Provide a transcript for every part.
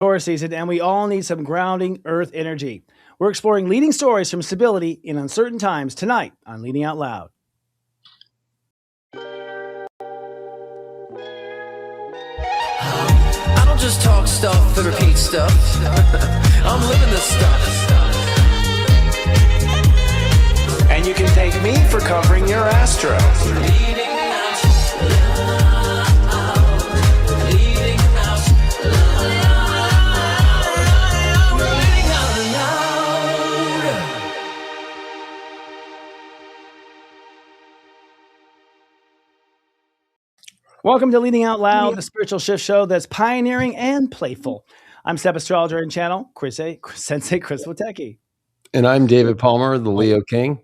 Taurus season, and we all need some grounding earth energy. We're exploring leading stories from stability in uncertain times tonight on Leading Out Loud. I don't just talk stuff and repeat stuff. I'm living this stuff. And you can thank me for covering your astro. Leading out loud. Leading out loud. We're leading out loud. Welcome to Leading Out Loud, the spiritual shift show that's pioneering and playful. I'm Step Astrologer and Channel, Sensei Chris Wotecki. And I'm David Palmer, the Leo King.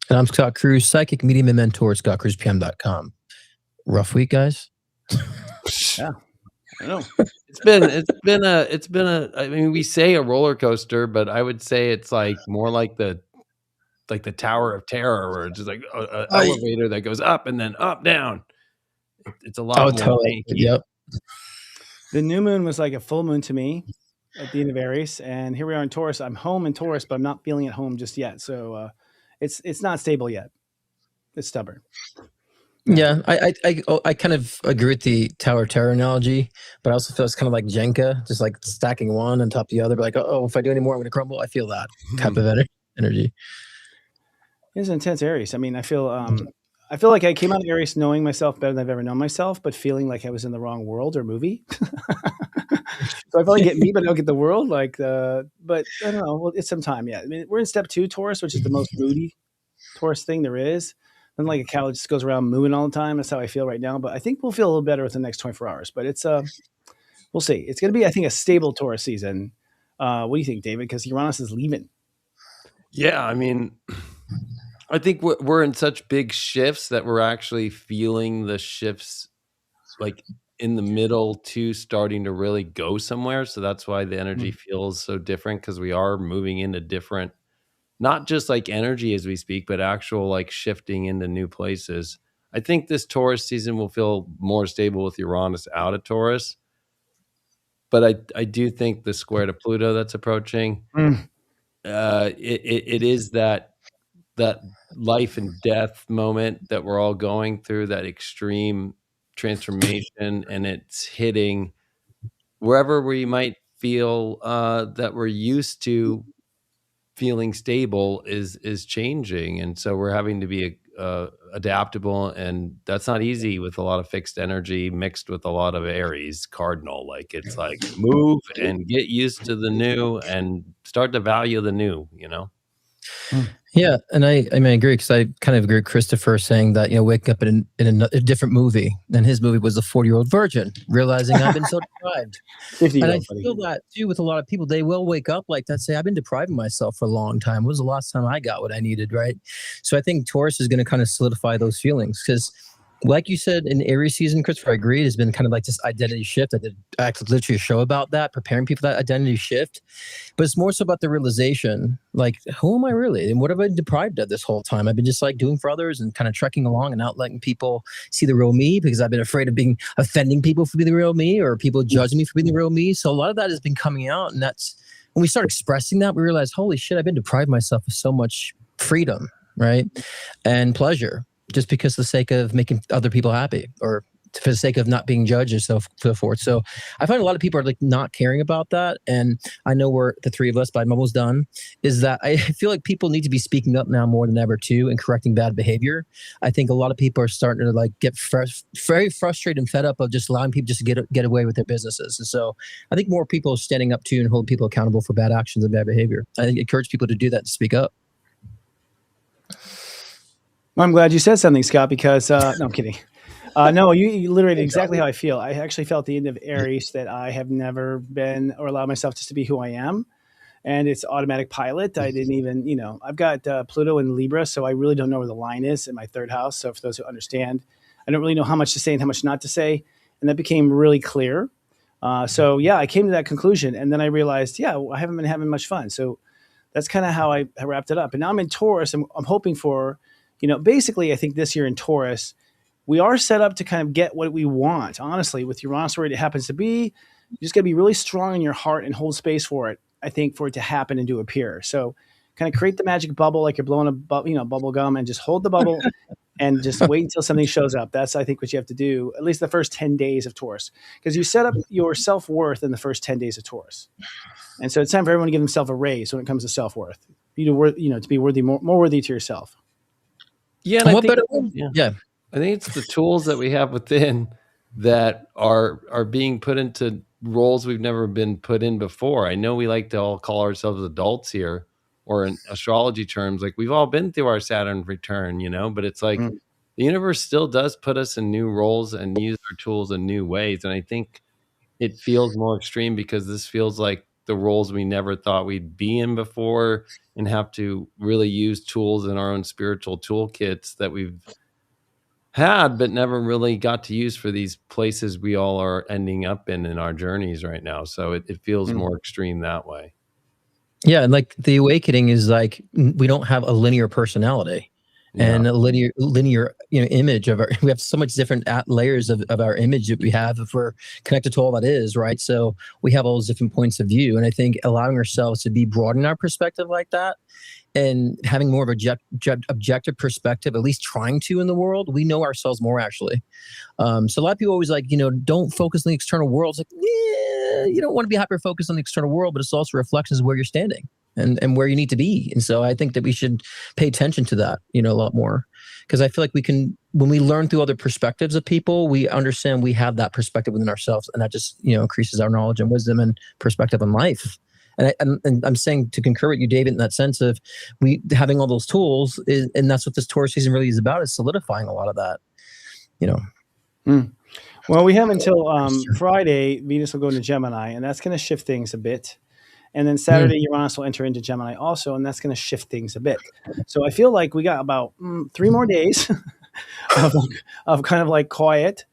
And I'm Scott Cruz, psychic medium and mentor at scottcruzpm.com. Rough week, guys. Yeah, I know. It's been a. I mean, we say a roller coaster, but I would say it's like more like the Tower of Terror, where it's just like an elevator that goes up and then up, down. It's a lot more. Totally. Yep. The new moon was like a full moon to me at the end of Aries, and here we are in Taurus. I'm home in Taurus, but I'm not feeling at home just yet. So it's not stable yet. It's stubborn. Yeah, I kind of agree with the Tower of Terror analogy, but I also feel it's kind of like Jenga, just like stacking one on top of the other. But like, oh, if I do any more, I'm going to crumble. I feel that type of energy. It's intense Aries. I mean, I feel like I came out of Aries knowing myself better than I've ever known myself, but feeling like I was in the wrong world or movie. So I probably get me, but I don't get the world. But I don't know. Well, it's some time. Yeah. I mean, we're in step 2 Taurus, which is the most moody Taurus thing there is. And like a cow just goes around mooing all the time. That's how I feel right now. But I think we'll feel a little better within the next 24 hours. But it's we'll see. It's going to be, I think, a stable Taurus season. What do you think, David? Because Uranus is leaving. Yeah, I mean, I think we're in such big shifts that we're actually feeling the shifts like in the middle to starting to really go somewhere. So that's why the energy feels so different, because we are moving into different, not just like energy as we speak, but actual like shifting into new places. I think this Taurus season will feel more stable with Uranus out of Taurus. But I do think the square to Pluto that's approaching, it is that life and death moment that we're all going through, that extreme transformation, and it's hitting wherever we might feel that we're used to feeling stable is changing, and so we're having to be adaptable, and that's not easy with a lot of fixed energy mixed with a lot of Aries cardinal. Like it's like move and get used to the new and start to value the new, you know. Yeah, and I mean, I agree, because I kind of agree with Christopher saying that, you know, wake up in a different movie. And his movie was The 40-Year-Old Virgin, realizing I've been so deprived. And I feel that too with a lot of people. They will wake up like that, say, I've been depriving myself for a long time. When was the last time I got what I needed, right? So I think Taurus is going to kind of solidify those feelings, because like you said, in Aries season, Christopher, I agree, it's been kind of like this identity shift. I did literally a show about that, preparing people for that identity shift. But it's more so about the realization, like, who am I really? And what have I been deprived of this whole time? I've been just like doing for others and kind of trekking along and not letting people see the real me, because I've been afraid of offending people for being the real me, or people judging me for being the real me. So a lot of that has been coming out. And that's when we start expressing that, we realize, holy shit, I've been deprived myself of so much freedom, right? And pleasure, just because of the sake of making other people happy, or for the sake of not being judged and so forth. So I find a lot of people are like not caring about that. And I know we're the three of us, but I'm almost done, is that I feel like people need to be speaking up now more than ever too, and correcting bad behavior. I think a lot of people are starting to like get very frustrated and fed up of just allowing people just to get away with their businesses. And so I think more people are standing up too and holding people accountable for bad actions and bad behavior. I think encourage people to do that, to speak up. Well, I'm glad you said something, Scott, because no, I'm kidding. No, you literally exactly how I feel. I actually felt at the end of Aries that I have never been or allowed myself just to be who I am. And it's automatic pilot. I didn't even, I've got Pluto in Libra, so I really don't know where the line is in my third house. So for those who understand, I don't really know how much to say and how much not to say. And that became really clear. So yeah, I came to that conclusion. And then I realized, I haven't been having much fun. So that's kind of how I wrapped it up. And now I'm in Taurus. I'm hoping for, basically, I think this year in Taurus, we are set up to kind of get what we want, honestly, with Uranus where it happens to be. You just got to be really strong in your heart and hold space for it. I think for it to happen and to appear. So kind of create the magic bubble like you're blowing a bubble gum, and just hold the bubble and just wait until something shows up. That's, I think, what you have to do at least the first 10 days of Taurus, because you set up your self-worth in the first 10 days of Taurus. And so it's time for everyone to give themselves a raise when it comes to self-worth. To be worthy, more worthy to yourself. Yeah. And I think it's the tools that we have within that are being put into roles we've never been put in before. I know we like to all call ourselves adults here, or in astrology terms, like we've all been through our Saturn return, but it's like the universe still does put us in new roles and use our tools in new ways. And I think it feels more extreme because this feels like the roles we never thought we'd be in before, and have to really use tools in our own spiritual toolkits that we've had but never really got to use for these places we all are ending up in our journeys right now. So it feels more extreme that way. Yeah, and like the awakening is like we don't have a linear personality and a linear image of our. We have so much different layers of our image that we have if we're connected to all that is, right? So we have all those different points of view, and I think allowing ourselves to be broaden our perspective like that, and having more of a objective perspective, at least trying to in the world, we know ourselves more actually. So a lot of people always like, don't focus on the external world. It's like, you don't want to be hyper focused on the external world, but it's also reflections of where you're standing and where you need to be. And so I think that we should pay attention to that, a lot more, because I feel like we can, when we learn through other perspectives of people, we understand we have that perspective within ourselves, and that just, increases our knowledge and wisdom and perspective on life. And I'm saying to concur with you, David, in that sense of we having all those tools, and that's what this Taurus season really is about, is solidifying a lot of that, Well, we have until Friday. Venus will go into Gemini, and that's going to shift things a bit. And then Saturday, Uranus will enter into Gemini also, and that's going to shift things a bit. So I feel like we got about 3 more days of kind of like quiet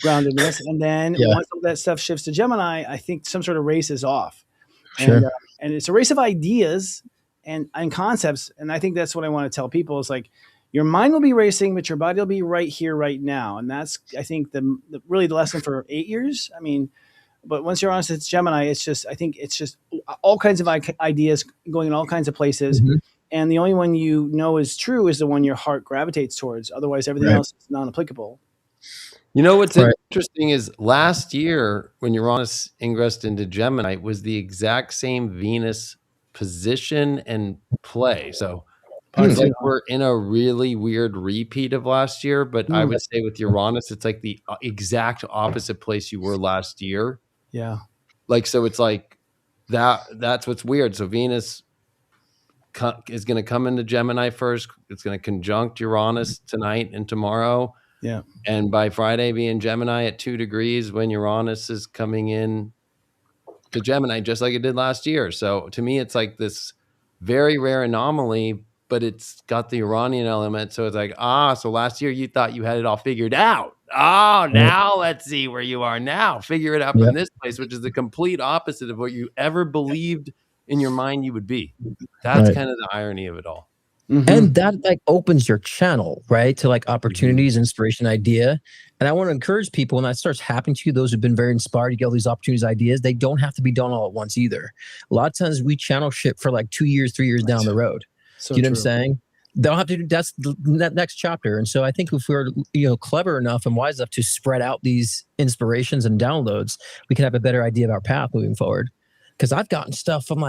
groundedness. And then once all that stuff shifts to Gemini, I think some sort of race is off. Sure. And it's a race of ideas and concepts. And I think that's what I want to tell people is like, your mind will be racing, but your body will be right here, right now. And that's, I think, really the lesson for 8 years. I mean, but once you're honest, it's Gemini. I think it's just all kinds of ideas going in all kinds of places. And the only one is true is the one your heart gravitates towards. Otherwise, everything else is non-applicable. What's interesting is last year when Uranus ingressed into Gemini was the exact same Venus position and play. So it's like we're in a really weird repeat of last year, but I would say with Uranus, it's like the exact opposite place you were last year. Yeah. So it's like that's what's weird. So Venus is going to come into Gemini first. It's going to conjunct Uranus tonight and tomorrow. Yeah. And by Friday be in Gemini at 2 degrees when Uranus is coming in to Gemini, just like it did last year. So to me, it's like this very rare anomaly, but it's got the Uranian element. So it's like, so last year you thought you had it all figured out. Now let's see where you are now. Figure it out from this place, which is the complete opposite of what you ever believed in your mind you would be. That's kind of the irony of it all. And that like opens your channel, right, to like opportunities, inspiration, idea. And I want to encourage people when that starts happening to you, those who've been very inspired to get all these opportunities, ideas, they don't have to be done all at once either. A lot of times we channel shit for like 2 years, 3 years down the road. So you know what I'm saying? They'll have to do that's the next chapter. And so I think if we're clever enough and wise enough to spread out these inspirations and downloads, we can have a better idea of our path moving forward. Because I've gotten stuff from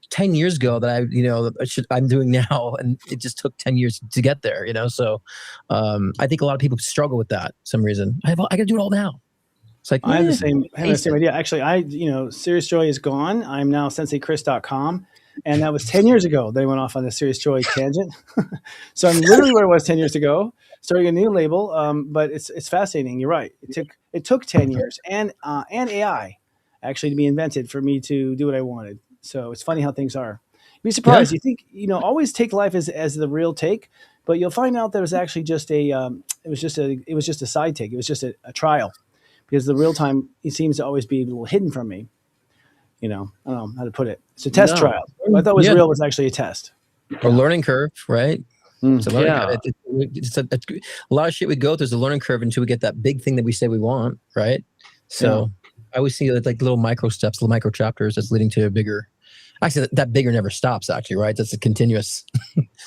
10 years ago that I'm doing now, and it just took 10 years to get there. So I think a lot of people struggle with that for some reason. I got to do it all now. It's like I have the same idea. Actually, Serious Joy is gone. I'm now senseichris.com. And that was 10 years ago. They went off on the Serious Joy tangent. So I'm literally where I was 10 years ago, starting a new label. But it's fascinating. You're right. It took 10 years and AI actually to be invented for me to do what I wanted. So it's funny how things are. You'd be surprised. You think, always take life as the real take, but you'll find out that it was actually just it was just a side take. It was just a trial, because the real time, it seems to always be a little hidden from me. I don't know how to put it. It's a test trial. What I thought was real was actually a test. Or learning curve, right? It's a learning curve. It's a lot of shit we go through. There's a learning curve until we get that big thing that we say we want, right? So I always see like little micro steps, little micro chapters that's leading to a bigger. Actually, that bigger never stops. Actually, right? That's a continuous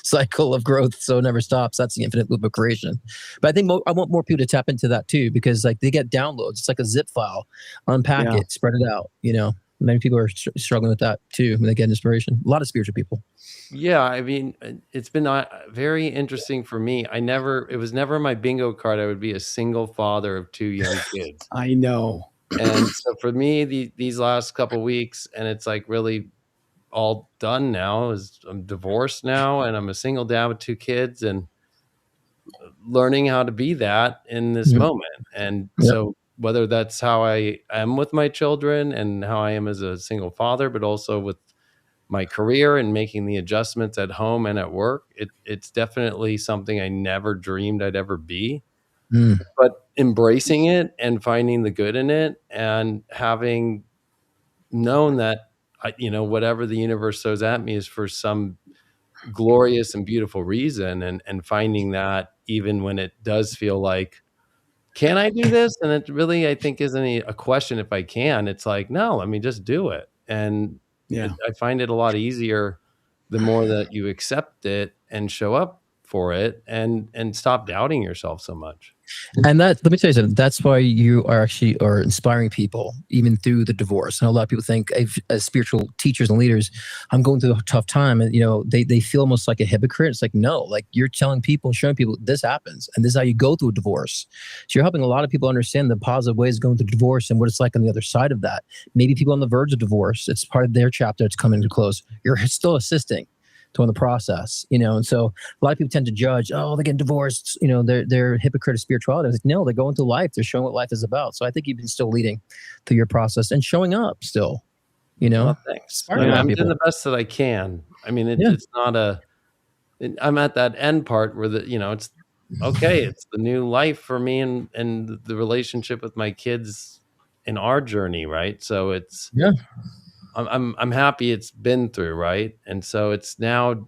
cycle of growth, so it never stops. That's the infinite loop of creation. But I think I want more people to tap into that too, because like they get downloads. It's like a zip file. Unpack it, spread it out. You know, many people are struggling with that too when they get inspiration. A lot of spiritual people. Yeah, I mean, it's been very interesting for me. It was never my bingo card. I would be a single father of 2 young kids. I know. And so for me, these last couple of weeks, and it's like really all done now, is I'm divorced now, and I'm a single dad with 2 kids, and learning how to be that in this moment. And so whether that's how I am with my children and how I am as a single father, but also with my career and making the adjustments at home and at work, it's definitely something I never dreamed I'd ever be. But embracing it and finding the good in it, and having known that whatever the universe throws at me is for some glorious and beautiful reason, and finding that even when it does feel like, can I do this? And it really, I think, isn't a question if I can. It's like, no, let me just do it. And I find it a lot easier the more that you accept it and show up for it, and stop doubting yourself so much. And let me tell you something. That's why you are inspiring people even through the divorce. And a lot of people think, as spiritual teachers and leaders, I'm going through a tough time, and they feel almost like a hypocrite. It's like, no, like you're telling people, showing people this happens, and this is how you go through a divorce. So you're helping a lot of people understand the positive ways of going through divorce and what it's like on the other side of that. Maybe people on the verge of divorce, it's part of their chapter that's coming to close. You're still assisting in the process, and so a lot of people tend to judge, oh, they're getting divorced, they're hypocrite of spirituality. Like, no, they're going through life, they're showing what life is about. So I think you've been still leading through your process and showing up still, Well, thanks. I'm doing the best that I can. I mean, it's not I'm at that end part where it's okay, it's the new life for me, and the relationship with my kids in our journey, right? So it's I'm happy it's been through, right? And so it's like,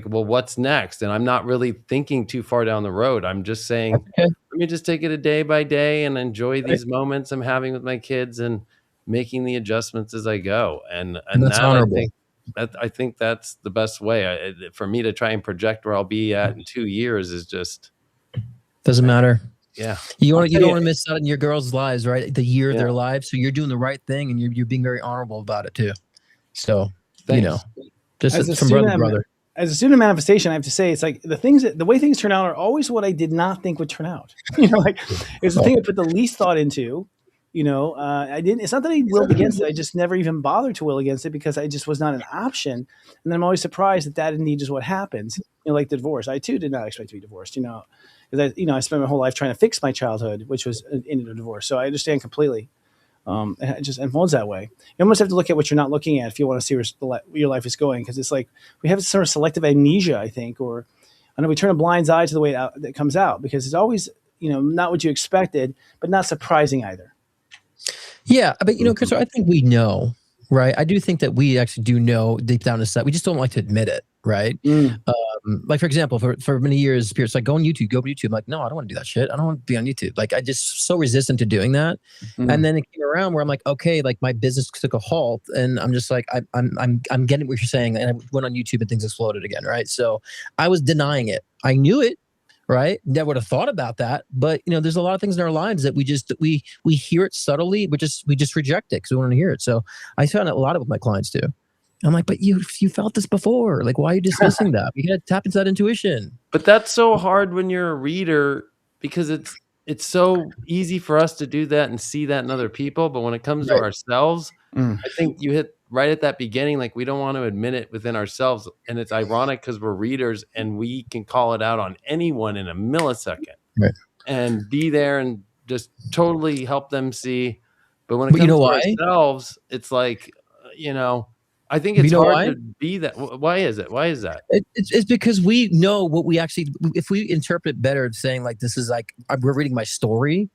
well, what's next? And I'm not really thinking too far down the road. I'm just saying, let me just take it a day by day and enjoy these moments I'm having with my kids, and making the adjustments as I go. And that's that, honorable. I think that's the best way. For me to try and project where I'll be at in 2 years is just doesn't matter. Yeah. You don't want to miss out on your girls' lives, right? The year of their lives. So you're doing the right thing, and you're being very honorable about it too. So, thanks. Just from brother to brother. As a student manifestation, I have to say, it's like the way things turn out are always what I did not think would turn out. Like it's the thing I put the least thought into. I didn't. It's not that I willed against it. I just never even bothered to will against it, because I just was not an option. And then I'm always surprised that indeed is what happens. Like the divorce, I too did not expect to be divorced. Because I spent my whole life trying to fix my childhood, which was in a divorce. So I understand completely. It just unfolds that way. You almost have to look at what you're not looking at if you want to see where your life is going, because it's like we have sort of selective amnesia, I think, or I know we turn a blind eye to the way that comes out, because it's always not what you expected, but not surprising either. Yeah, but Chris, I think we know, right? I do think that we actually do know deep down inside. We just don't like to admit it, right? Like, for example, for many years, Spirit's like, go on YouTube, go on YouTube. I'm like, no, I don't want to do that shit. I don't want to be on YouTube. Like, I just so resistant to doing that. And then it came around where I'm like, okay, like my business took a halt, and I'm just like, I'm getting what you're saying. And I went on YouTube and things exploded again, right? So I was denying it. I knew it, right? Never would have thought about that. But there's a lot of things in our lives that we hear it subtly, we just reject it because we want to hear it. So I found a lot of it with my clients too. I'm like, but you felt this before. Like, why are you dismissing that? You got to tap into that intuition. But that's so hard when you're a reader, because it's so easy for us to do that and see that in other people. But when it comes to ourselves, I think you hit right at that beginning. Like, we don't want to admit it within ourselves. And it's ironic because we're readers and we can call it out on anyone in a millisecond and be there and just totally help them see. But when it comes to ourselves, it's like, I think it's hard to be that. Why is it? Why is that? It's because we know what we actually, if we interpret better, saying like, this is like, we're reading my story,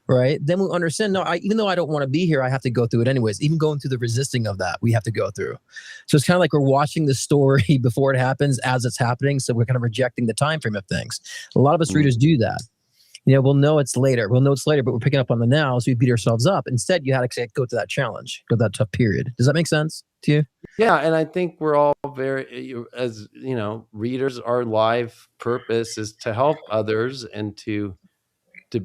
right? Then we'll understand, no, even though I don't want to be here, I have to go through it anyways. Even going through the resisting of that, we have to go through. So it's kind of like we're watching the story before it happens as it's happening. So we're kind of rejecting the time frame of things. A lot of us readers do that. we'll know it's later. We'll know it's later, but we're picking up on the now, so we beat ourselves up. Instead, you had to go to that challenge, go to that tough period. Does that make sense to you? Yeah, and I think we're all very, as readers, our life purpose is to help others and to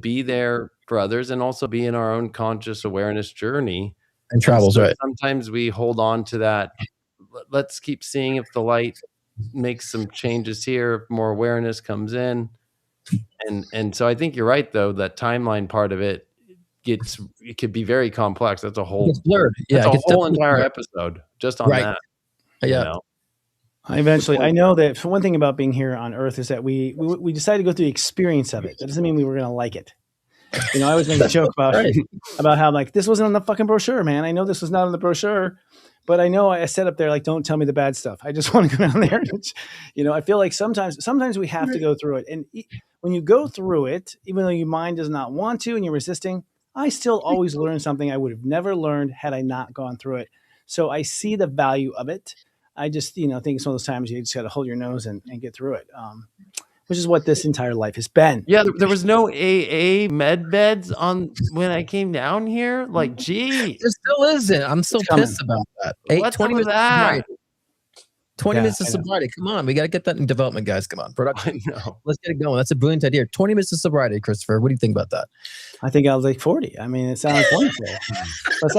be there for others, and also be in our own conscious awareness journey. And travels, right? Sometimes we hold on to that. Let's keep seeing if the light makes some changes here, if more awareness comes in. And so I think you're right, though, that timeline part of it could be very complex. That's a whole, it's blurred. Yeah, that's a whole entire episode just on that. Yeah. I know that for one thing about being here on Earth is that we decided to go through the experience of it. That doesn't mean we were going to like it. I always make a joke about how like this wasn't on the fucking brochure, man. I know this was not on the brochure, but I know I set up there like, don't tell me the bad stuff. I just want to go down there. I feel like sometimes we have to go through it, and when you go through it, even though your mind does not want to and you're resisting, I still always learn something I would have never learned had I not gone through it. So I see the value of it. I just, think it's one of those times you just got to hold your nose and get through it, which is what this entire life has been. Yeah, there was no AA med beds on when I came down here. Like, gee. There still isn't. I'm so pissed about that. 20 minutes of sobriety. 20 minutes of sobriety. Come on. We got to get that in development, guys. Come on. Production. Let's get it going. That's a brilliant idea. 20 minutes of sobriety, Christopher. What do you think about that? I think I was like 40. I mean, it sounds wonderful. Let's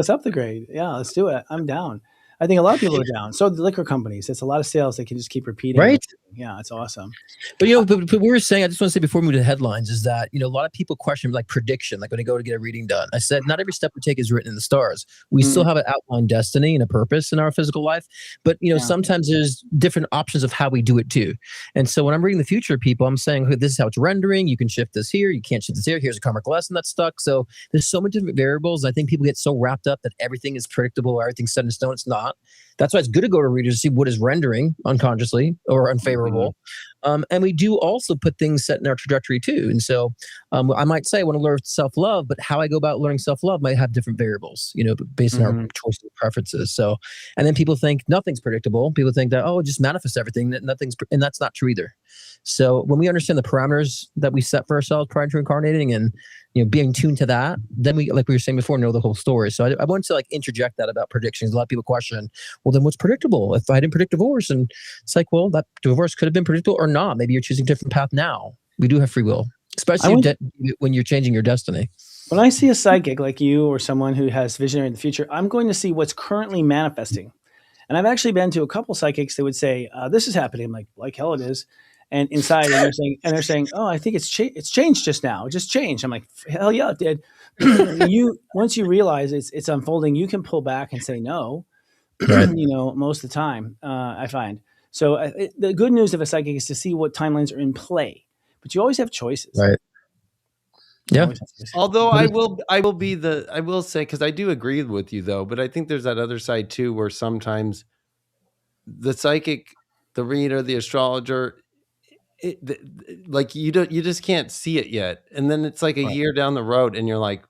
up the grade. Yeah, let's do it. I'm down. I think a lot of people are down. So the liquor companies, it's a lot of sales they can just keep repeating. Right. Yeah, it's awesome. But but we were saying, I just want to say before we move to the headlines, is that a lot of people question like prediction, like when they go to get a reading done. I said not every step we take is written in the stars. We still have an outlined destiny and a purpose in our physical life, but sometimes there's different options of how we do it too. And so when I'm reading the future of people, I'm saying, hey, this is how it's rendering. You can shift this here. You can't shift this here. Here's a karmic lesson that's stuck. So there's so many different variables. I think people get so wrapped up that everything is predictable, everything's set in stone. It's not. That's why it's good to go to readers to see what is rendering unconsciously or unfavorable. And we do also put things set in our trajectory too. And so I might say I want to learn self-love, but how I go about learning self-love might have different variables, based on our choices and preferences. So, and then people think nothing's predictable. People think that, just manifest everything, and that's not true either. So when we understand the parameters that we set for ourselves prior to incarnating and, being tuned to that, then we, like we were saying before, know the whole story. So I wanted to interject that about predictions. A lot of people question, well, then what's predictable? If I didn't predict divorce, and it's like, well, that divorce could have been predictable or not. Maybe you're choosing a different path now. We do have free will, especially when you're changing your destiny. When I see a psychic like you or someone who has visionary in the future, I'm going to see what's currently manifesting. And I've actually been to a couple psychics that would say, this is happening. I'm like hell it is. And inside, and they're saying, oh, I think it's changed just now. It just changed. I'm like, hell yeah, it did. Once you realize it's unfolding, you can pull back and say no. Right. Most of the time, I find. So the good news of a psychic is to see what timelines are in play, but you always have choices. Right. Yeah. Although I will say, because I do agree with you though, but I think there's that other side too, where sometimes the psychic, the reader, the astrologer, you just can't see it yet, and then it's like a year down the road, and you're like,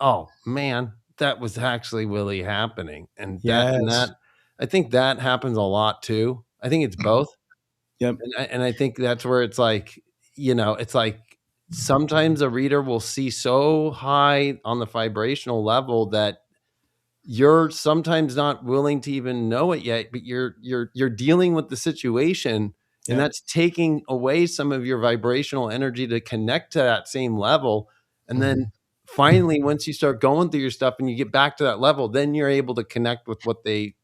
oh man, that was actually really happening, and that I think that happens a lot too. I think it's both. Yep. And I think that's where it's like, it's like sometimes a reader will see so high on the vibrational level that you're sometimes not willing to even know it yet, but you're dealing with the situation. And that's taking away some of your vibrational energy to connect to that same level. And then finally, once you start going through your stuff and you get back to that level, then you're able to connect with what they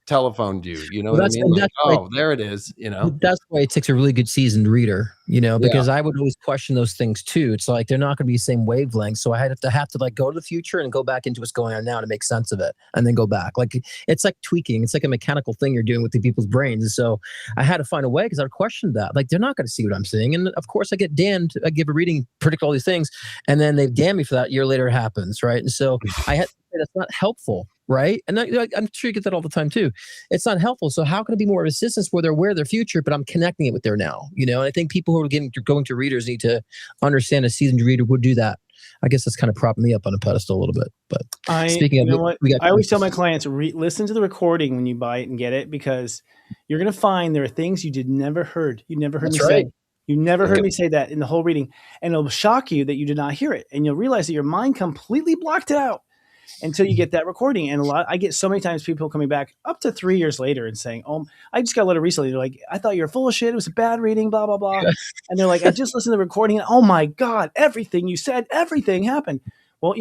telephoned you. You know what I mean? Like, there it is. That's why it takes a really good seasoned reader, because I would always question those things too. It's like they're not going to be the same wavelength. So I have to go to the future and go back into what's going on now to make sense of it, and then go back. Like it's like tweaking. It's like a mechanical thing you're doing with the people's brains. And so I had to find a way, because I questioned that. Like they're not going to see what I'm seeing. And of course I get damned. I give a reading, predict all these things, and then they damn me for that. A year later it happens, right? And so I had to say that's not helpful. Right. And I'm sure you get that all the time too. It's not helpful. So how can it be more resistance where they're aware of their future, but I'm connecting it with their now, and I think people who are going to readers need to understand a seasoned reader would do that. I guess that's kind of propping me up on a pedestal a little bit. But speaking of what, I always tell my clients, listen to the recording when you buy it and get it, because you're going to find there are things you never heard. You never heard me say. You never heard me say that in the whole reading. And it'll shock you that you did not hear it. And you'll realize that your mind completely blocked it out until you get that recording. And I get so many times people coming back up to 3 years later and saying, oh, I just got a letter recently. They're like, I thought you were full of shit. It was a bad reading, blah, blah, blah. And they're like, I just listened to the recording. And, oh my God, everything you said, everything happened. Well,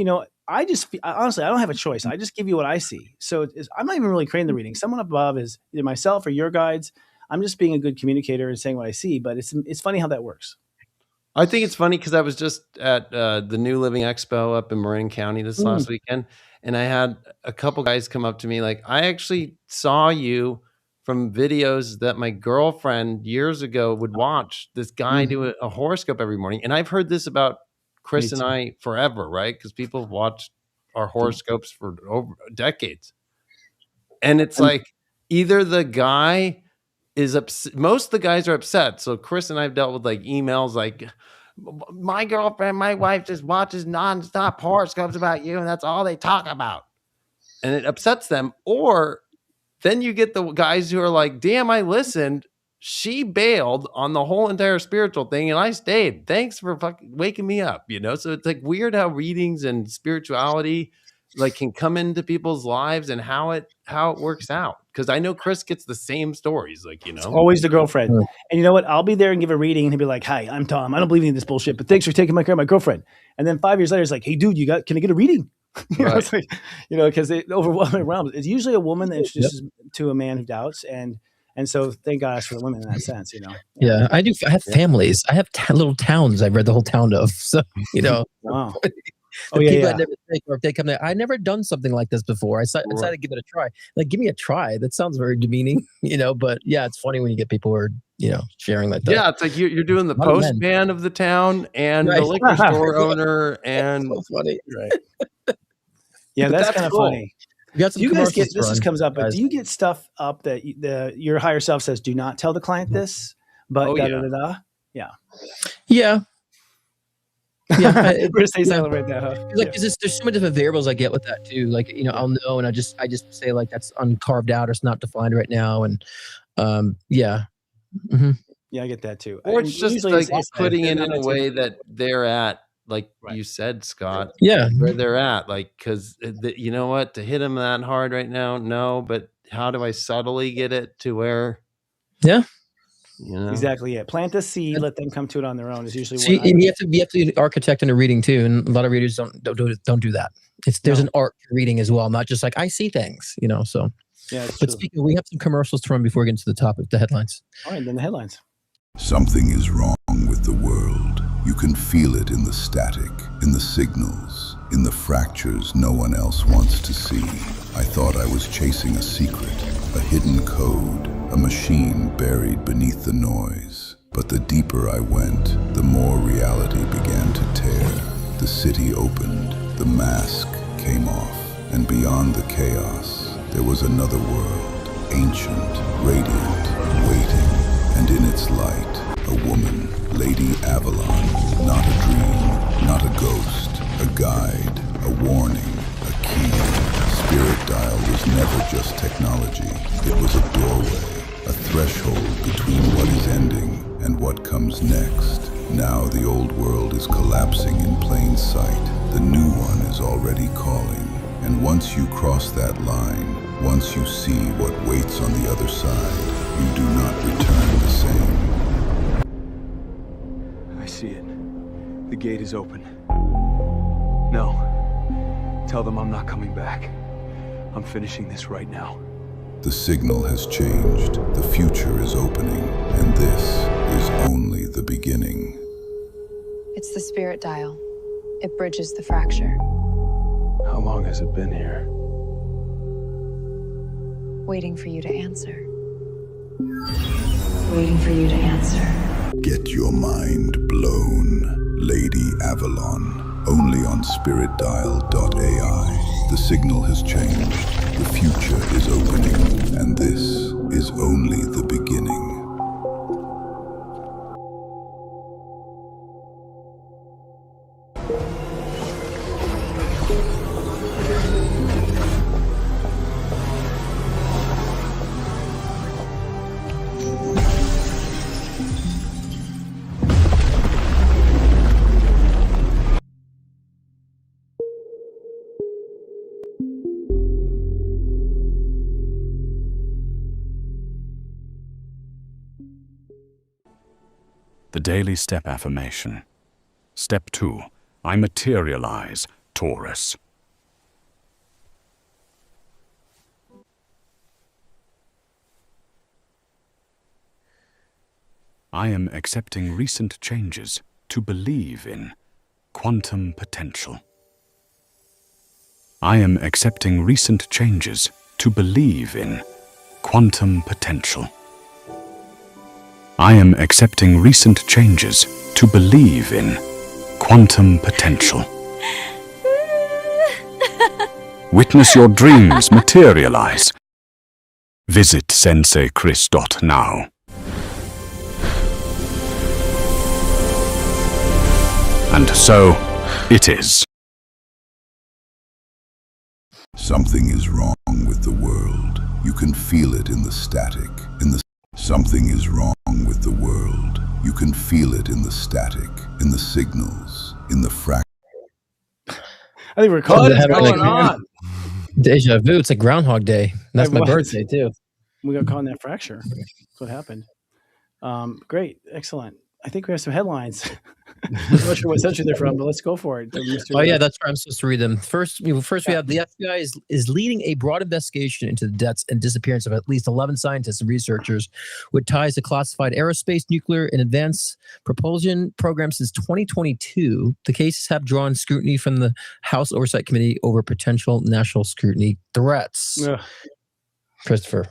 honestly, I don't have a choice. I just give you what I see. So I'm not even really creating the reading. Someone above is either myself or your guides. I'm just being a good communicator and saying what I see, but it's funny how that works. I think it's funny because I was just at the New Living Expo up in Marin County this last weekend, and I had a couple guys come up to me like, I actually saw you from videos that my girlfriend years ago would watch. This guy do a horoscope every morning, and I've heard this about Chris and I forever, right? Because people have watched our horoscopes for over decades, and it's like either the guy is upset. Most of the guys are upset. So Chris and I have dealt with like emails like, my girlfriend, my wife just watches nonstop horoscopes about you, and that's all they talk about. And it upsets them. Or then you get the guys who are like, damn, I listened. She bailed on the whole entire spiritual thing, and I stayed. Thanks for fucking waking me up, So it's like weird how readings and spirituality like can come into people's lives and how it works out. Because I know Chris gets the same stories, It's always the girlfriend. And you know what? I'll be there and give a reading, and he'll be like, "Hi, I'm Tom. I don't believe in this bullshit, but thanks for taking my care of my girlfriend." And then 5 years later, it's like, "Hey, dude, can I get a reading?" It's like, because they overwhelming realms. It's usually a woman that introduces to a man who doubts, and so thank God for the women in that sense, Yeah, I do. I have families. I have little towns I've read the whole town of. So Wow. People I never think, or if they come there, I never done something like this before. I decided to give it a try. Like, give me a try. That sounds very demeaning, But yeah, it's funny when you get people who are, sharing like that. Yeah, it's like you're doing the postman of the town and the liquor store owner, and that's so funny, right? Yeah, that's kind of cool. Funny. You guys get this comes up, but do you get stuff up that your higher self says, "Do not tell the client this," but Yeah. Yeah. Yeah, we're gonna say something right now. Huh? Like, there's so many different variables I get with that too. Like, I'll know, and I just say like that's uncarved out or it's not defined right now, and yeah, yeah, I get that too. Or it's just like putting it in a way that they're at, like you said, Scott. Yeah, where they're at, like, because you know what, to hit them that hard right now, no. But how do I subtly get it to where? Yeah. Exactly. Yeah. Plant a seed, let them come to it on their own is usually what and you have to be an architect in a reading too. And a lot of readers don't do that. There's an art to reading as well, not just like I see things, so. Yeah. But speaking, we have some commercials to run before we get into the topic, the headlines. All right, then the headlines. Something is wrong with the world. You can feel it in the static, in the signals, in the fractures no one else wants to see. I thought I was chasing a secret, a hidden code, a machine buried beneath the noise. But the deeper I went, the more reality began to tear. The city opened, the mask came off, and beyond the chaos, there was another world, ancient, radiant, waiting. And in its light, a woman, Lady Avalon, not a dream, not a ghost, a guide, a warning, a key. Spirit Dial was never just technology. It was a doorway, a threshold between what is ending and what comes next. Now the old world is collapsing in plain sight. The new one is already calling. And once you cross that line, once you see what waits on the other side, you do not return the same. I see it. The gate is open. No. Tell them I'm not coming back. I'm finishing this right now. The signal has changed. The future is opening. And this is only the beginning. It's the Spirit Dial. It bridges the fracture. How long has it been here? Waiting for you to answer. Waiting for you to answer. Get your mind blown. Lady Avalon. Only on spiritdial.ai. The signal has changed. The future is opening. And this is only the beginning. daily step affirmation. Step 2. I materialize, Taurus. I am accepting recent changes to believe in quantum potential. I am accepting recent changes to believe in quantum potential. I am accepting recent changes to believe in quantum potential. Witness your dreams materialize. Visit senseichris.now. And so it is. Something is wrong with the world. You can feel it in the static, Something is wrong with the world. You can feel it in the static, in the signals, in the I think we're calling What's going on? Deja vu. It's like Groundhog Day. That's my birthday too. We got caught in that fracture. That's what happened. Great, excellent. I think we have some headlines. I'm not sure what century they're from, but let's go for it. Oh yeah, that's right. I'm supposed to read them. First we have the FBI is leading a broad investigation into the deaths and disappearance of at least 11 scientists and researchers with ties to classified aerospace, nuclear, and advanced propulsion programs since 2022. The cases have drawn scrutiny from the House Oversight Committee over potential national scrutiny threats. Ugh. Christopher.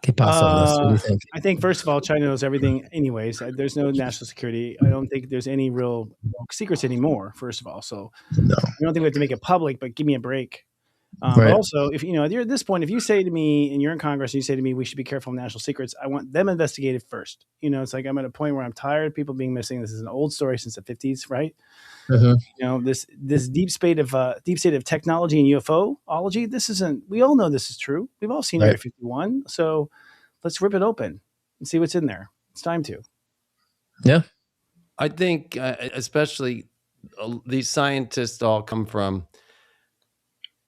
What do you think? I think, first of all, China knows everything anyways. There's no national security. I don't think there's any real secrets anymore, first of all. So no. I don't think we have to make it public, but give me a break. Right. But also, if you're at this point, if you say to me, and you're in Congress, and you say to me, we should be careful of national secrets, I want them investigated first. It's like I'm at a point where I'm tired of people being missing. This is an old story since the 50s, right? Mm-hmm. This deep state of technology and UFOlogy. This isn't. We all know this is true. We've all seen Area 51. So let's rip it open and see what's in there. It's time to. Yeah, I think especially these scientists all come from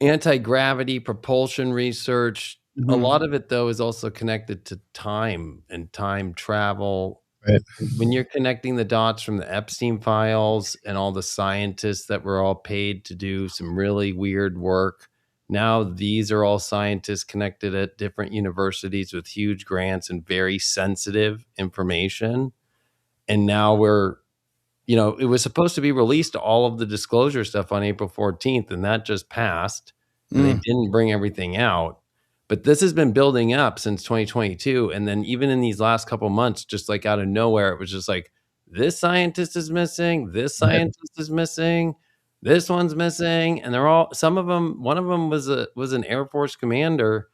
anti-gravity propulsion research. Mm-hmm. A lot of it, though, is also connected to time and time travel. Right. When you're connecting the dots from the Epstein files and all the scientists that were all paid to do some really weird work, now these are all scientists connected at different universities with huge grants and very sensitive information. And now it was supposed to be released, all of the disclosure stuff on April 14th, and that just passed. And they didn't bring everything out. But this has been building up since 2022. And then even in these last couple months, just like out of nowhere, it was just like, this scientist is missing, this scientist is missing, this one's missing. And they're all, some of them, one of them was an Air Force commander.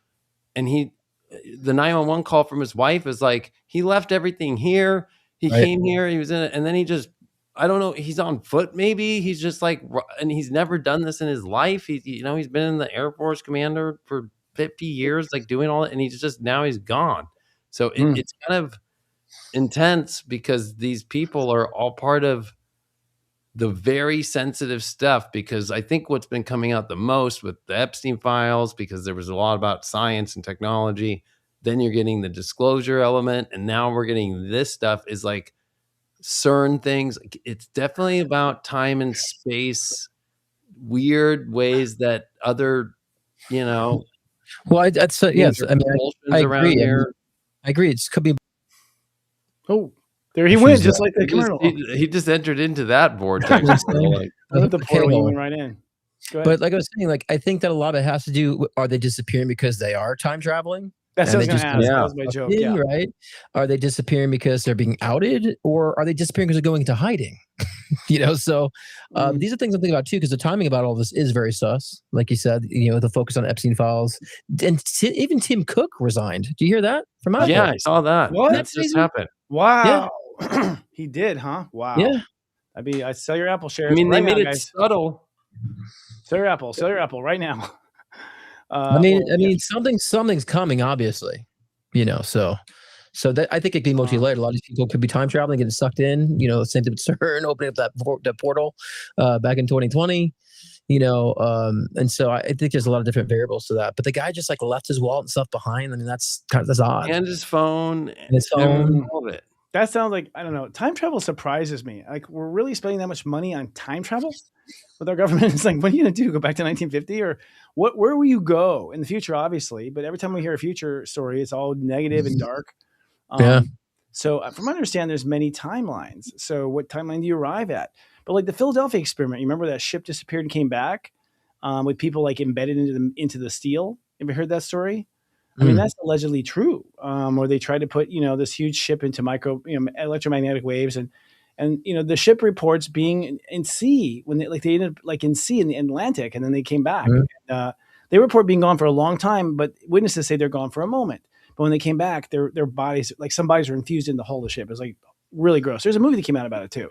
And the 911 call from his wife is like, he left everything here. He came here, he was in it. And then he just, I don't know, he's on foot maybe. He's just like, and he's never done this in his life. He's been in the Air Force commander for 50 years, like doing all that, and now he's gone. So it's kind of intense because these people are all part of the very sensitive stuff, because I think what's been coming out the most with the Epstein files, because there was a lot about science and technology, then you're getting the disclosure element, and now we're getting this stuff is like CERN things. It's definitely about time and space, weird ways that other, Well, that's yes. I mean, I agree. I agree. It could be. Oh, there he went, just like that commercial. He just entered into that vortex. The portal, he went right in. But like I was saying, I think that a lot of it has to do. Are they disappearing because they are time traveling? That's what I was going to ask. That was my joke. Yeah. Right? Are they disappearing because they're being outed, or are they disappearing because they're going into hiding? So these are things I'm thinking about too, because the timing about all this is very sus. Like you said, the focus on Epstein files, and even Tim Cook resigned. Do you hear that from Apple? Yeah, I saw that. What? That just happened. Wow. Yeah. He did, huh? Wow. Yeah. I sell your Apple shares. I mean, right they made now, it guys. subtle. Sell your Apple right now. Something's coming, obviously. So that I think it could be multi-layered. A lot of these people could be time traveling, getting sucked in. Same thing with CERN, opening up that portal back in 2020. And so I think there's a lot of different variables to that. But the guy just left his wallet and stuff behind. I mean, that's odd. And his phone. And his phone. All of it. that sounds like, I don't know. Time travel surprises me. Like, we're really spending that much money on time travel with our government. It's like, what are you going to do? Go back to 1950 or what? Where will you go in the future? Obviously, but every time we hear a future story, it's all negative and dark. Yeah. So from what I understand, there's many timelines. So what timeline do you arrive at? But like the Philadelphia experiment, you remember that ship disappeared and came back with people like embedded into the steel? Have you heard that story? I mean, that's allegedly true. Where they tried to put, this huge ship into electromagnetic waves, and the ship reports being in sea when they ended up like in sea in the Atlantic, and then they came back. They report being gone for a long time, but witnesses say they're gone for a moment. But when they came back, their bodies, like some bodies, were infused in the hull of the ship. It was like really gross. There's a movie that came out about it too.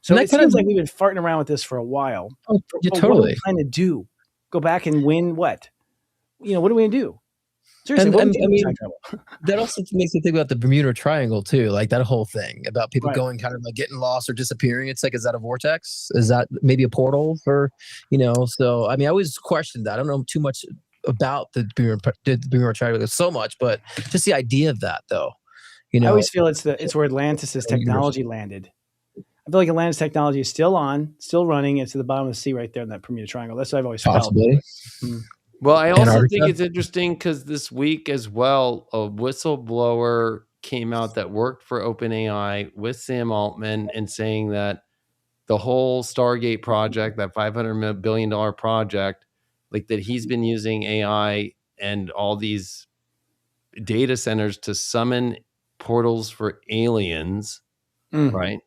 So it seems like we've been farting around with this for a while. Oh, yeah, but totally. What are we trying to do? Go back and win what? What are we going to do? Seriously, that also makes me think about the Bermuda Triangle too, like that whole thing about people going kind of like getting lost or disappearing. It's like, is that a vortex? Is that maybe a portal for, So I mean, I always questioned that. I don't know too much about the Bermuda Triangle so much, but just the idea of that, though. I always feel it's where Atlantis' technology landed. I feel like Atlantis technology is still running. It's at the bottom of the sea right there in that Bermuda Triangle. That's what I've always felt. Well, I also think it's interesting because this week as well, a whistleblower came out that worked for OpenAI with Sam Altman and saying that the whole Stargate project, that $500 billion project, like that he's been using AI and all these data centers to summon portals for aliens, right?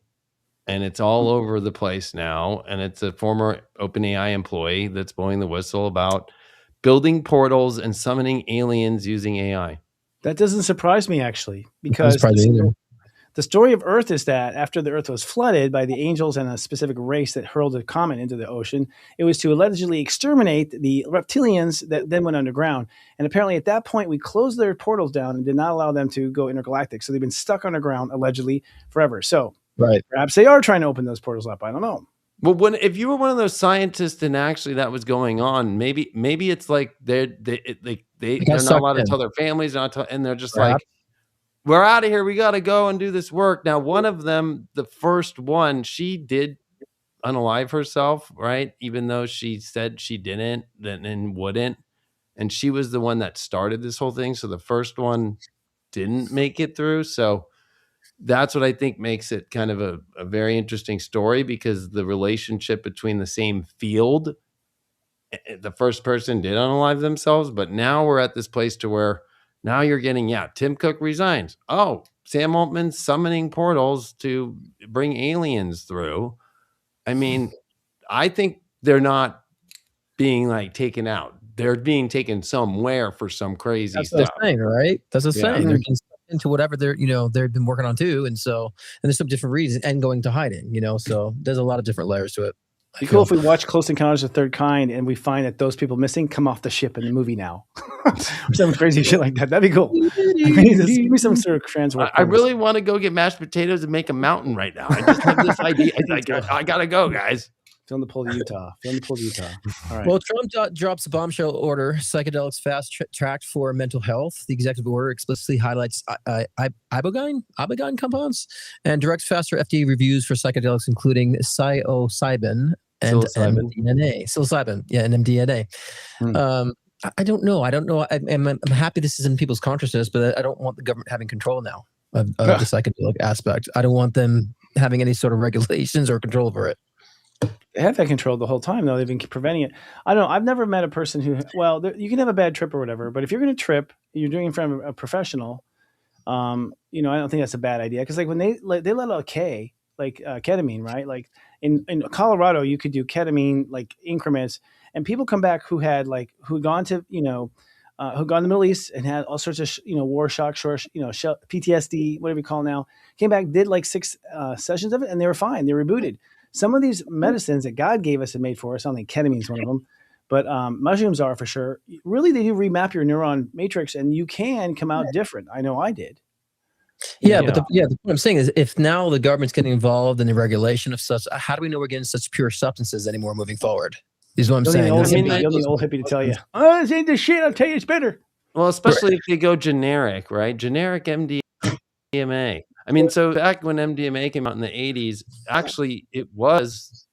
And it's all over the place now. And it's a former OpenAI employee that's blowing the whistle about building portals and summoning aliens using AI. That doesn't surprise me, actually, because the story of Earth is that after the Earth was flooded by the angels and a specific race that hurled a comet into the ocean, it was to allegedly exterminate the reptilians that then went underground. And apparently at that point, we closed their portals down and did not allow them to go intergalactic. So they've been stuck underground, allegedly, forever. So perhaps they are trying to open those portals up. I don't know. Well, if you were one of those scientists and actually that was going on, maybe it's like they're not allowed to tell their families, and they're just like, we're out of here. We got to go and do this work. Now, one of them, the first one, she did unalive herself, right? Even though she said she didn't and wouldn't. And she was the one that started this whole thing. So the first one didn't make it through. So that's what I think makes it kind of a very interesting story, because the relationship between the same field, the first person did unalive themselves, but now we're at this place to where now you're getting, Tim Cook resigns. Oh, Sam Altman's summoning portals to bring aliens through. I mean, I think they're not being like taken out. They're being taken somewhere for some crazy stuff. That's the thing, right? That's the thing. They're into whatever they've been working on too, and there's some different reasons, and going to hiding, so there's a lot of different layers to it. It'd be cool if we watch Close Encounters of the Third Kind and we find that those people missing come off the ship in the movie now, or some crazy shit like that. That'd be cool. Give me some sort of trans work. I really want to go get mashed potatoes and make a mountain right now. I just have this idea. I gotta go, guys. Feeling the pull to Utah. All right. Well, Trump drops a bombshell order, psychedelics fast-tracked for mental health. The executive order explicitly highlights ibogaine compounds and directs faster FDA reviews for psychedelics, including psilocybin and MDMA. Psilocybin, and MDMA. I don't know. I'm happy this is in people's consciousness, but I don't want the government having control now of the psychedelic aspect. I don't want them having any sort of regulations or control over it. They have that control the whole time, though. They've been preventing it. I don't know. I've never met a person who, you can have a bad trip or whatever, but if you're going to trip, you're doing it in front of a professional. I don't think that's a bad idea, because like when they let out ketamine, right? Like in Colorado, you could do ketamine like increments, and people come back who had gone to the Middle East and had all sorts of war shock, PTSD, whatever you call it now, came back, did like 6 sessions of it, and they were fine. They rebooted. Some of these medicines that God gave us and made for us, I don't think ketamine is one of them, but mushrooms are for sure. Really, they do remap your neuron matrix, and you can come out different. I know I did. But the point I'm saying is, if now the government's getting involved in the regulation of such, how do we know we're getting such pure substances anymore moving forward? Is what I'm saying. You'll need an old hippie to tell you, oh, this ain't the shit. I'll tell you it's better. Well, especially if they go generic, right? Generic MDMA. I mean, so back when MDMA came out in the 80s, actually it was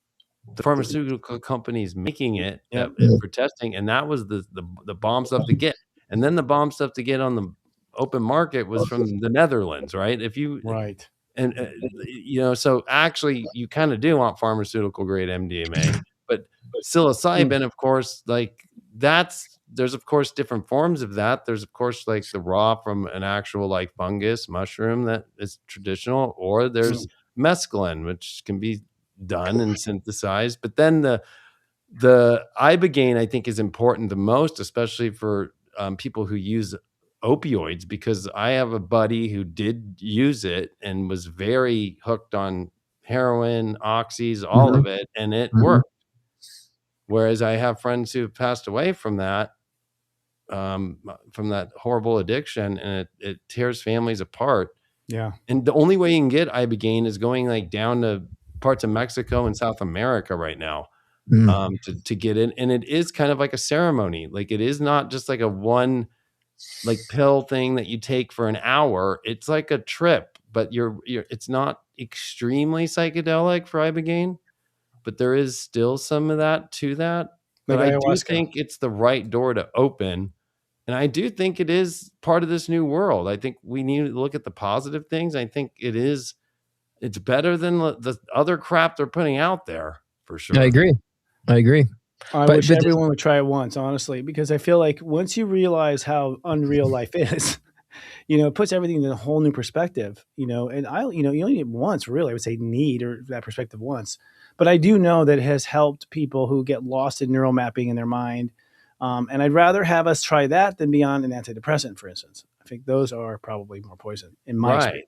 the pharmaceutical companies making it for testing, and that was the bomb stuff to get. And then the bomb stuff to get on the open market was from the Netherlands, right? And so actually you kind of do want pharmaceutical grade MDMA, but psilocybin, of course, like there's of course different forms of that. There's of course like the raw from an actual like fungus mushroom that is traditional, or there's mescaline, which can be done and synthesized. But then the ibogaine, I think, is important the most, especially for people who use opioids, because I have a buddy who did use it and was very hooked on heroin, oxys, all of it, and it worked. Whereas I have friends who have passed away from that horrible addiction, and it tears families apart. Yeah. And the only way you can get ibogaine is going like down to parts of Mexico and South America right now to get in. And it is kind of like a ceremony. Like it is not just like a one like pill thing that you take for an hour. It's like a trip, but it's not extremely psychedelic for ibogaine, but there is still some of that to that. But I do think it's the right door to open. And I do think it is part of this new world. I think we need to look at the positive things. I think it's better than the other crap they're putting out there, for sure. I agree. I wish everyone would try it once, honestly, because I feel like once you realize how unreal life is, it puts everything in a whole new perspective, and you only need it once, really. I would say that perspective once. But I do know that it has helped people who get lost in neural mapping in their mind. And I'd rather have us try that than be on an antidepressant, for instance. I think those are probably more poison in my experience.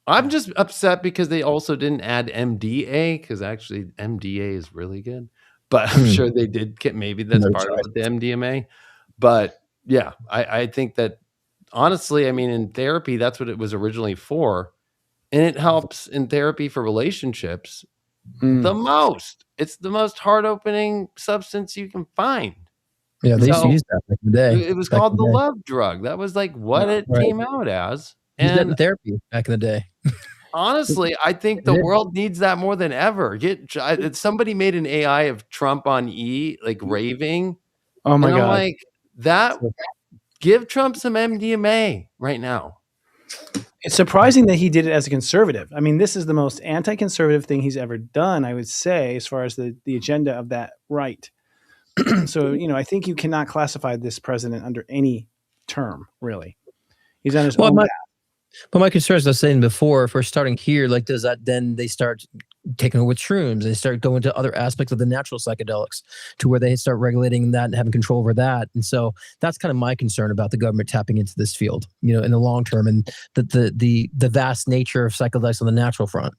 I'm just upset because they also didn't add MDA, because actually MDA is really good. But I'm sure they did get, maybe that's part of the MDMA. But yeah, I think that honestly, I mean, in therapy, that's what it was originally for. And it helps in therapy for relationships the most. It's the most heart-opening substance you can find. Yeah, they used to use that back in the day. It was called the love drug. That was like what it came out as. And therapy back in the day. Honestly, I think the world needs that more than ever. Somebody made an AI of Trump on E, like raving. Oh my God. I'm like, give Trump some MDMA right now. It's surprising that he did it as a conservative. I mean, this is the most anti-conservative thing he's ever done, I would say, as far as the agenda of that right. So, I think you cannot classify this president under any term, really. He's on his own path. But my concern, as I was saying before, if we're starting here, like, does that then they start taking over with shrooms? They start going to other aspects of the natural psychedelics to where they start regulating that and having control over that. And so that's kind of my concern about the government tapping into this field, in the long term, and the vast nature of psychedelics on the natural front.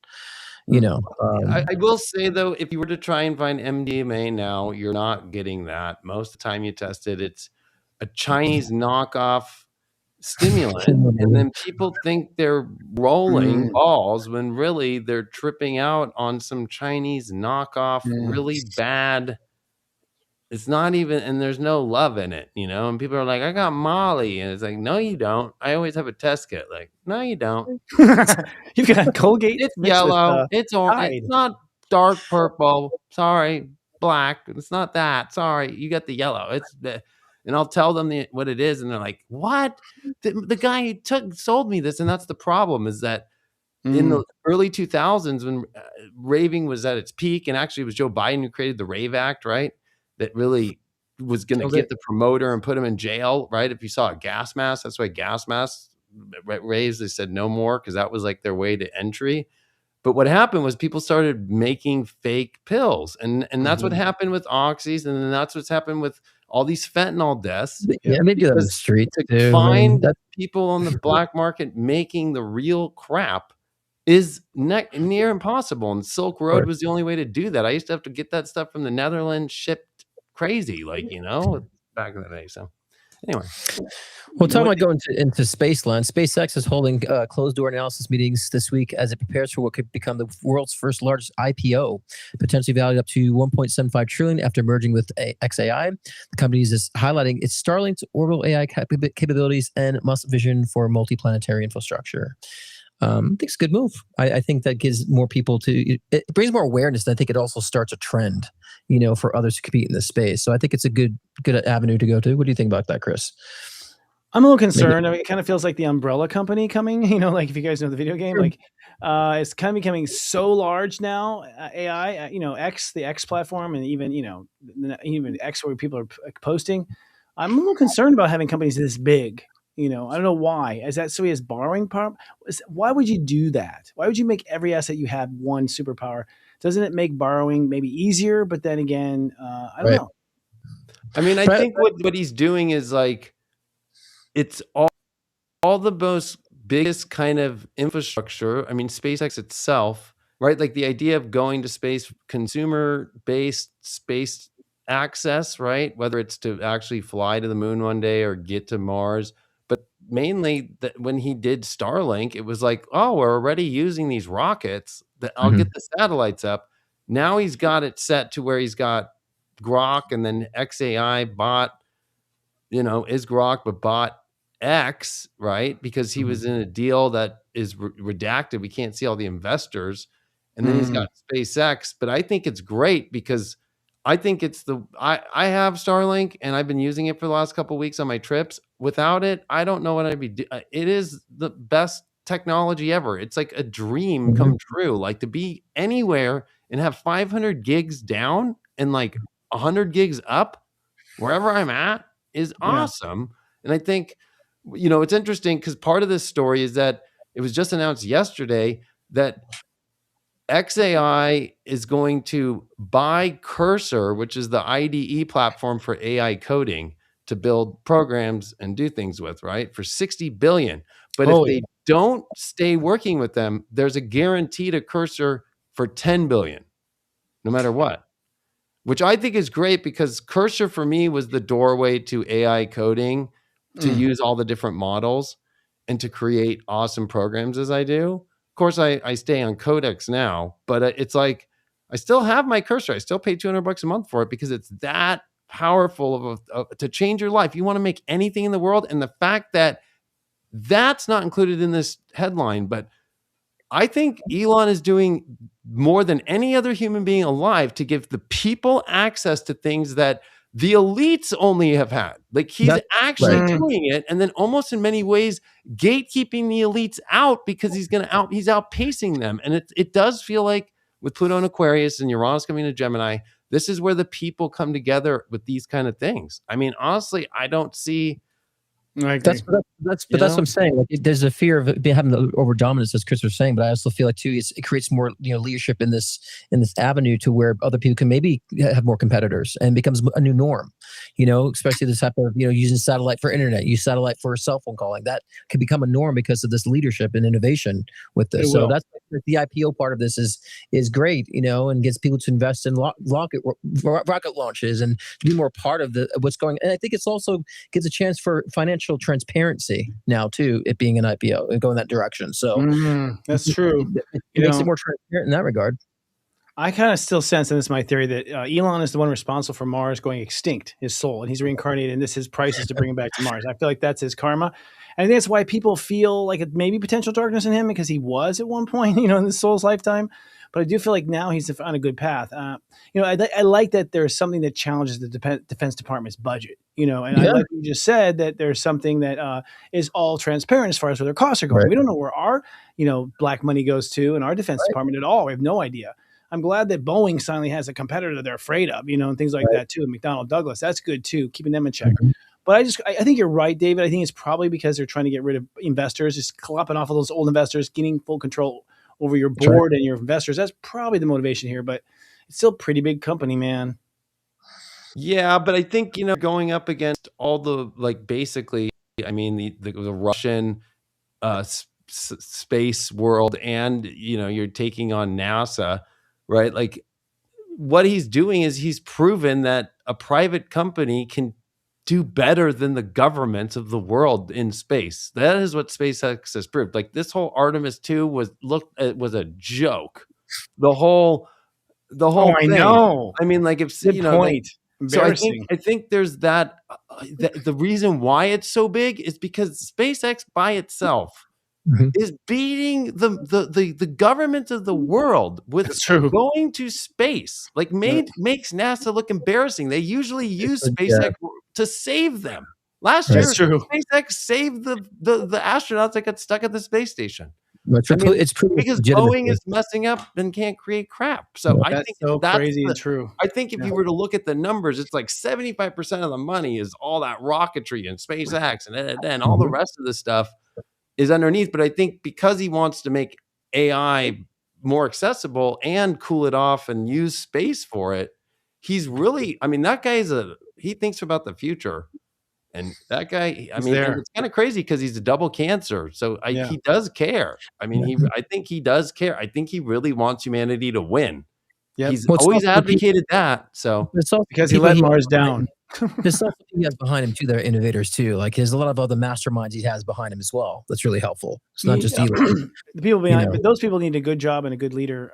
I will say, though, if you were to try and find MDMA now, you're not getting that. Most of the time you test it, it's a Chinese knockoff stimulant, and then people think they're rolling balls when really they're tripping out on some Chinese knockoff, really bad. It's not even, and there's no love in it, and people are like, I got Molly, and it's like, no, you don't. I always have a test kit. Like, no, you don't. You've got Colgate. It's yellow. It's orange. It's not dark purple. Sorry, black. It's not that. Sorry, you got the yellow. It's the. And I'll tell them what it is, and they're like, "What? The guy who sold me this." And that's the problem, is that in the early 2000s, when raving was at its peak, and actually it was Joe Biden who created the Rave Act, right? That really was going to get the promoter and put him in jail, right? If you saw a gas mask, that's why gas masks raves. They said no more, because that was like their way to entry. But what happened was people started making fake pills, and that's what happened with oxys, and then that's what's happened with all these fentanyl deaths. Yeah, they do that on the street to find people on the black market making the real crap is near impossible. And Silk Road was the only way to do that. I used to have to get that stuff from the Netherlands shipped crazy, like, back in the day. So anyway. Well, talking about going into space land, SpaceX is holding closed-door analysis meetings this week as it prepares for what could become the world's first largest IPO, potentially valued up to $1.75 trillion after merging with XAI. The company is highlighting its Starlink's orbital AI capabilities and must vision for multi-planetary infrastructure. I think it's a good move. I think that gives more people it brings more awareness. And I think it also starts a trend, for others to compete in this space. So I think it's a good avenue to go to. What do you think about that, Chris? I'm a little concerned. I mean, it kind of feels like the Umbrella Company coming, like if you guys know the video game, like it's kind of becoming so large now, AI, the X platform, and even, even X where people are posting. I'm a little concerned about having companies this big. I don't know why. Is that so he has borrowing power? Why would you do that? Why would you make every asset you have one superpower? Doesn't it make borrowing maybe easier? But then again, I don't know. I mean, I think what he's doing is like, it's all the most biggest kind of infrastructure. I mean, SpaceX itself, right? Like the idea of going to space, consumer-based space access, right? Whether it's to actually fly to the moon one day or get to Mars. But mainly when he did Starlink, it was like, oh, we're already using these rockets that I'll get the satellites up. Now he's got it set to where he's got Grok, and then XAI bought, is Grok, but bought X, right? Because he was in a deal that is redacted. We can't see all the investors. And then he's got SpaceX. But I think it's great because I think it's I have Starlink and I've been using it for the last couple of weeks on my trips. Without it, I don't know what I'd be doing. It is the best technology ever. It's like a dream come true. Like to be anywhere and have 500 gigs down and like 100 gigs up wherever I'm at is awesome. And I think, it's interesting because part of this story is that it was just announced yesterday that XAI is going to buy Cursor, which is the IDE platform for AI coding, to build programs and do things with, right? For $60 billion. But if they don't stay working with them, there's a guarantee to Cursor for $10 billion, no matter what. Which I think is great because Cursor for me was the doorway to AI coding, to use all the different models and to create awesome programs as I do. Of course, I stay on Codex now, but it's like I still have my Cursor. I still pay $200 a month for it because it's that powerful to change your life. You want to make anything in the world, and the fact that that's not included in this headline, but I think Elon is doing more than any other human being alive to give the people access to things that the elites only have had. Like he's actually doing it, and then almost in many ways gatekeeping the elites out because he's outpacing them. And it does feel like with Pluto and Aquarius and Uranus coming to Gemini, this is where the people come together with these kind of things. I mean, honestly, I don't see. That's what I'm saying. Like, there's a fear of having the over dominance, as Chris was saying, but I also feel like too it creates more leadership in this avenue to where other people can maybe have more competitors and becomes a new norm. Especially this type of using satellite for internet, use satellite for cell phone calling. That could become a norm because of this leadership and innovation with this. So that's the IPO part of this is great, and gets people to invest in rocket launches and to be more part of what's going. And I think it's also gives a chance for financial transparency now too, it being an IPO and going that direction. So that's true. It makes it more transparent in that regard. I kind of still sense, and this is my theory, that Elon is the one responsible for Mars going extinct, his soul, and he's reincarnated, and his price is to bring him back to Mars. I feel like that's his karma. And I think that's why people feel like it may be potential darkness in him, because he was at one point, in the soul's lifetime. But I do feel like now he's on a good path. I like that there's something that challenges the Defense Department's budget. And I like you just said that there's something that is all transparent as far as where their costs are going. Right. We don't know where our, black money goes to in our Defense Department at all. We have no idea. I'm glad that Boeing finally has a competitor they're afraid of, and things like that too. McDonnell Douglas, that's good too, keeping them in check. But I think you're right, David. I think it's probably because they're trying to get rid of investors, just clopping off of those old investors, getting full control over your board and your investors. That's probably the motivation here, but it's still a pretty big company, man. Yeah, but I think, going up against all the, basically, I mean, the Russian space world, and, you're taking on NASA, right? Like, what he's doing is he's proven that a private company can do better than the governments of the world in space. That is what SpaceX has proved. Like, this whole Artemis 2 was a joke. The whole thing. I know. I mean, like, if good point. So I think there's that. The reason why it's so big is because SpaceX by itself is beating the government of the world with going to space. Like makes NASA look embarrassing. They usually use SpaceX to save them. Last year, SpaceX saved the astronauts that got stuck at the space station. It's pretty because Boeing is messing up and can't create crap. So I think that's crazy and true. I think if you were to look at the numbers, it's like 75% of the money is all that rocketry and SpaceX, and then all the rest of the stuff is underneath. But I think because he wants to make AI more accessible and cool it off and use space for it, he's really, I mean, that guy he thinks about the future. And that guy, I mean, it's kind of crazy because he's a double cancer. So he does care. I mean, I think he does care. I think he really wants humanity to win. Yep. He's always advocated that. So because he let Mars down. There's something he has behind him too. They're innovators too. Like there's a lot of other masterminds he has behind him as well. That's really helpful. It's not just Elon. The people behind, but those people need a good job and a good leader.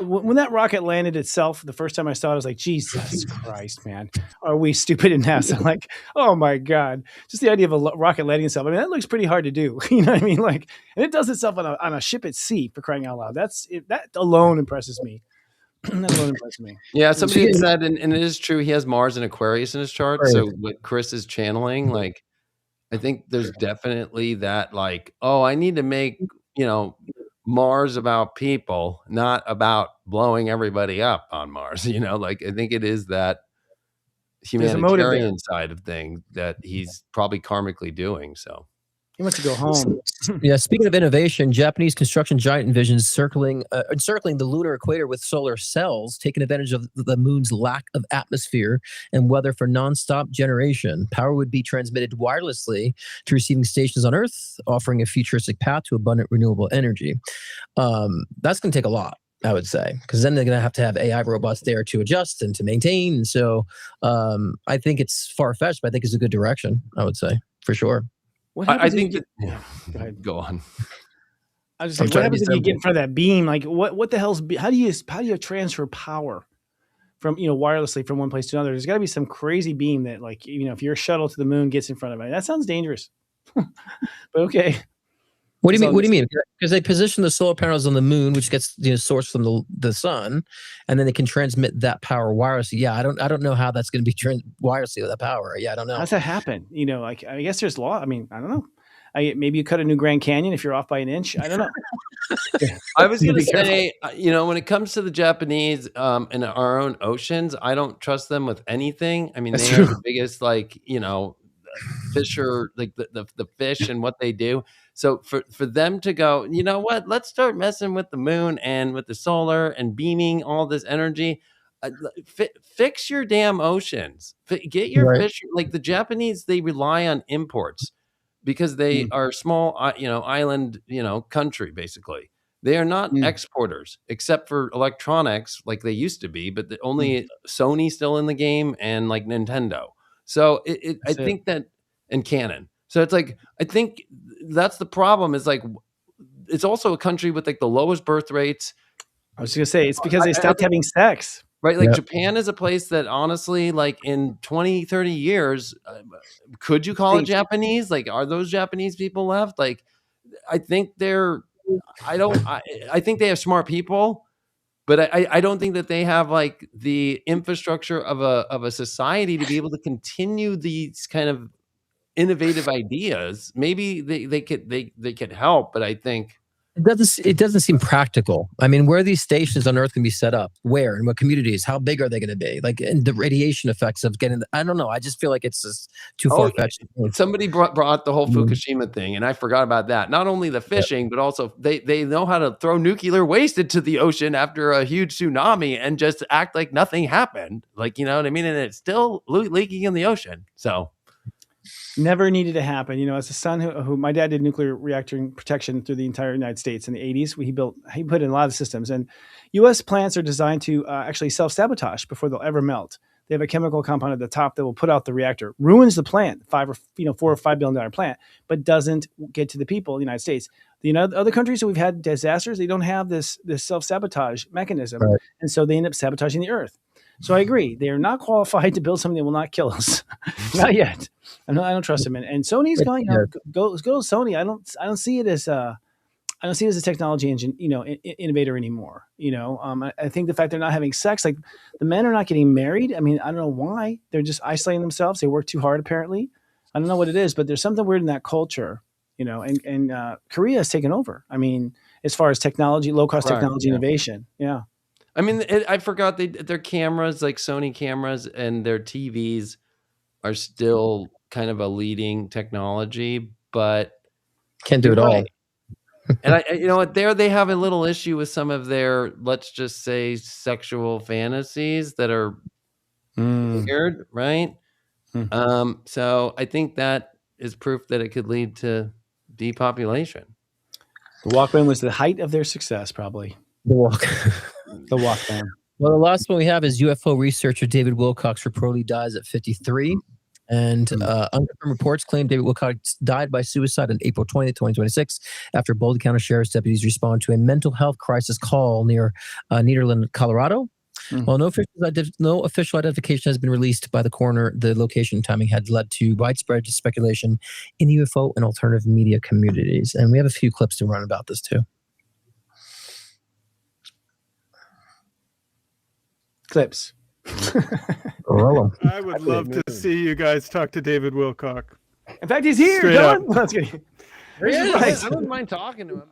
When that rocket landed itself, the first time I saw it, I was like, Jesus Christ, man, are we stupid in NASA? Like, oh my God, just the idea of a rocket landing itself. I mean, that looks pretty hard to do. You know what I mean? Like, and it does itself on a ship at sea, for crying out loud. That alone impresses me. Yeah, somebody had said, and it is true, he has Mars and Aquarius in his chart. Right. So what Chris is channeling, like, I think there's definitely that, like, oh, I need to make, Mars about people, not about blowing everybody up on Mars. Like, I think it is that humanitarian side of things that he's probably karmically doing. So he wants to go home. Yeah. Speaking of innovation, Japanese construction giant envisions encircling the lunar equator with solar cells, taking advantage of the moon's lack of atmosphere and weather for nonstop generation. Power would be transmitted wirelessly to receiving stations on Earth, offering a futuristic path to abundant renewable energy. That's going to take a lot, I would say, because then they're going to have AI robots there to adjust and to maintain. And so I think it's far-fetched, but I think it's a good direction, I would say, for sure. I think go on. I was just saying, what happens if you get in front of that beam? Like, what the hell's? How do you transfer power from wirelessly from one place to another? There's got to be some crazy beam that, like, if your shuttle to the moon gets in front of it, that sounds dangerous. But okay. What do you mean? Because they position the solar panels on the moon, which gets sourced from the sun, and then they can transmit that power wirelessly. Yeah, I don't know how that's going to be wirelessly with that power. Yeah, I don't know. How's that happen? Like, I guess there's law. I mean, I don't know. Maybe you cut a new Grand Canyon if you're off by an inch. I don't know. I was going to say, when it comes to the Japanese and our own oceans, I don't trust them with anything. I mean, they are the biggest, fisher, like the fish and what they do. So for them to go, you know what, let's start messing with the moon and with the solar and beaming all this energy. Fix your damn oceans. Get your fish. Like the Japanese, they rely on imports because they are small, island, country, basically. They are not exporters, except for electronics like they used to be, but only Sony still in the game and like Nintendo. So I think that, and Canon. So it's like, I think that's the problem, is like, it's also a country with like the lowest birth rates. I was going to say, it's because they stopped having sex. Right. Like Japan is a place that honestly, like in 20, 30 years, could you call it Japanese? Like, are those Japanese people left? Like, I think I think they have smart people, but I don't think that they have like the infrastructure of a society to be able to continue these kind of innovative ideas. Maybe they could help, but I think it doesn't seem practical. I mean, where are these stations on Earth can be set up? Where and what communities? How big are they going to be? Like, and the radiation effects of getting. I don't know. I just feel like it's just too far fetched. Somebody brought the whole Fukushima thing, and I forgot about that. Not only the fishing, but also they know how to throw nuclear waste into the ocean after a huge tsunami and just act like nothing happened. Like, you know what I mean? And it's still leaking in the ocean. So. Never needed to happen. As a son who my dad did nuclear reactor protection through the entire United States in the 80s. He put in a lot of systems, and U.S. plants are designed to actually self-sabotage before they'll ever melt. They have a chemical compound at the top that will put out the reactor, ruins the plant, $4 or $5 billion plant, but doesn't get to the people in the United States. Other countries that we've had disasters, they don't have this self-sabotage mechanism, right. And so they end up sabotaging the Earth. So I agree. They are not qualified to build something that will not kill us. Not yet. I don't trust him. And Sony's going, go to Sony. I don't see it as I don't see it as a technology engine, innovator anymore. I think the fact they're not having sex, like the men are not getting married. I mean, I don't know why. They're just isolating themselves. They work too hard, apparently. I don't know what it is, but there's something weird in that culture, and Korea has taken over. I mean, as far as technology, low-cost technology innovation. Yeah. I mean, I forgot their cameras, like Sony cameras, and their TVs are still kind of a leading technology, but can't do it all. And you know what? There they have a little issue with some of their, let's just say, sexual fantasies that are weird, right? So I think that is proof that it could lead to depopulation. The Walkman was the height of their success, probably. The Walkman. Well, the last one we have is UFO researcher David Wilcock reportedly dies at 53. And unconfirmed reports claim David Wilcock died by suicide on April 20th, 2026, after Boulder County Sheriff's deputies respond to a mental health crisis call near Nederland, Colorado. While no official identification has been released by the coroner, the location and timing had led to widespread speculation in UFO and alternative media communities. And we have a few clips to run about this too. Clips. I would love to see you guys talk to David Wilcock. In fact, he's here. Let's get him. I wouldn't mind talking to him.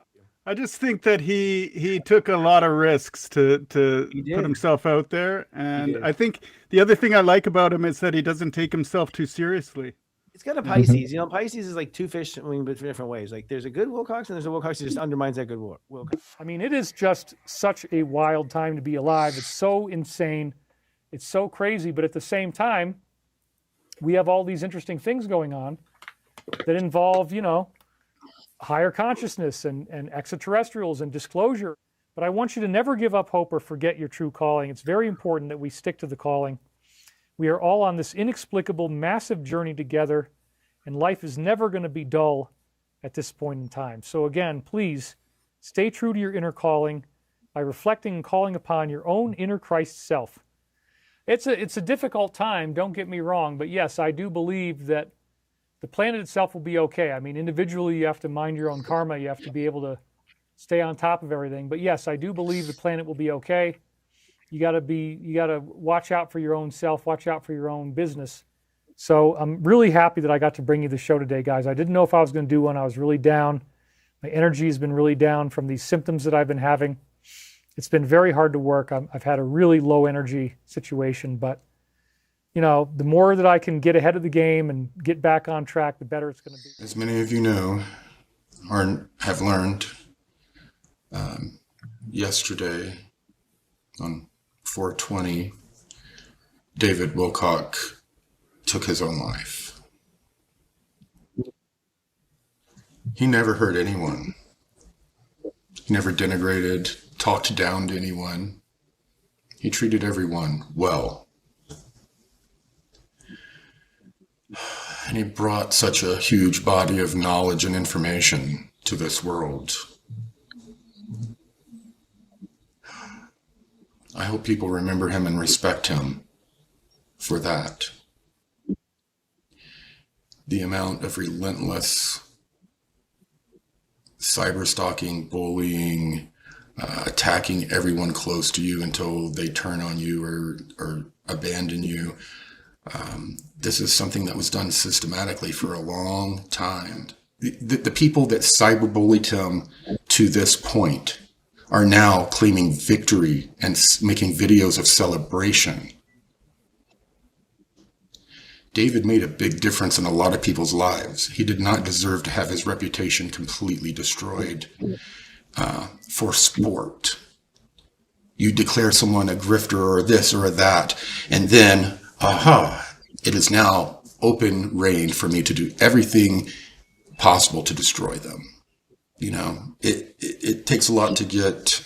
I just think that he took a lot of risks to put himself out there, and I think the other thing I like about him is that he doesn't take himself too seriously. It's got a Pisces. Pisces is like two fish swimming in different ways. Like there's a good Wilcox and there's a Wilcox that just undermines that good Wilcox. I mean, it is just such a wild time to be alive. It's so insane. It's so crazy. But at the same time, we have all these interesting things going on that involve, higher consciousness and extraterrestrials and disclosure. But I want you to never give up hope or forget your true calling. It's very important that we stick to the calling. We are all on this inexplicable, massive journey together, and life is never going to be dull at this point in time. So again, please stay true to your inner calling by reflecting and calling upon your own inner Christ self. It's a difficult time, don't get me wrong, but yes, I do believe that the planet itself will be okay. I mean, individually, you have to mind your own karma. You have to be able to stay on top of everything. But yes, I do believe the planet will be okay. You got to watch out for your own self, watch out for your own business. So I'm really happy that I got to bring you the show today, guys. I didn't know if I was going to do one. I was really down. My energy has been really down from these symptoms that I've been having. It's been very hard to work. I've had a really low energy situation, but the more that I can get ahead of the game and get back on track, the better it's going to be. As many of you know, or have learned, yesterday on 4/20, David Wilcock took his own life. He never hurt anyone. He never denigrated, talked down to anyone. He treated everyone well. And he brought such a huge body of knowledge and information to this world. I hope people remember him and respect him for that. The amount of relentless cyber-stalking, bullying, attacking everyone close to you until they turn on you or abandon you. This is something that was done systematically for a long time. The people that cyberbullied him to this point are now claiming victory and making videos of celebration. David made a big difference in a lot of people's lives. He did not deserve to have his reputation completely destroyed for sport. You declare someone a grifter or this or that, and then, it is now open reign for me to do everything possible to destroy them. It takes a lot to get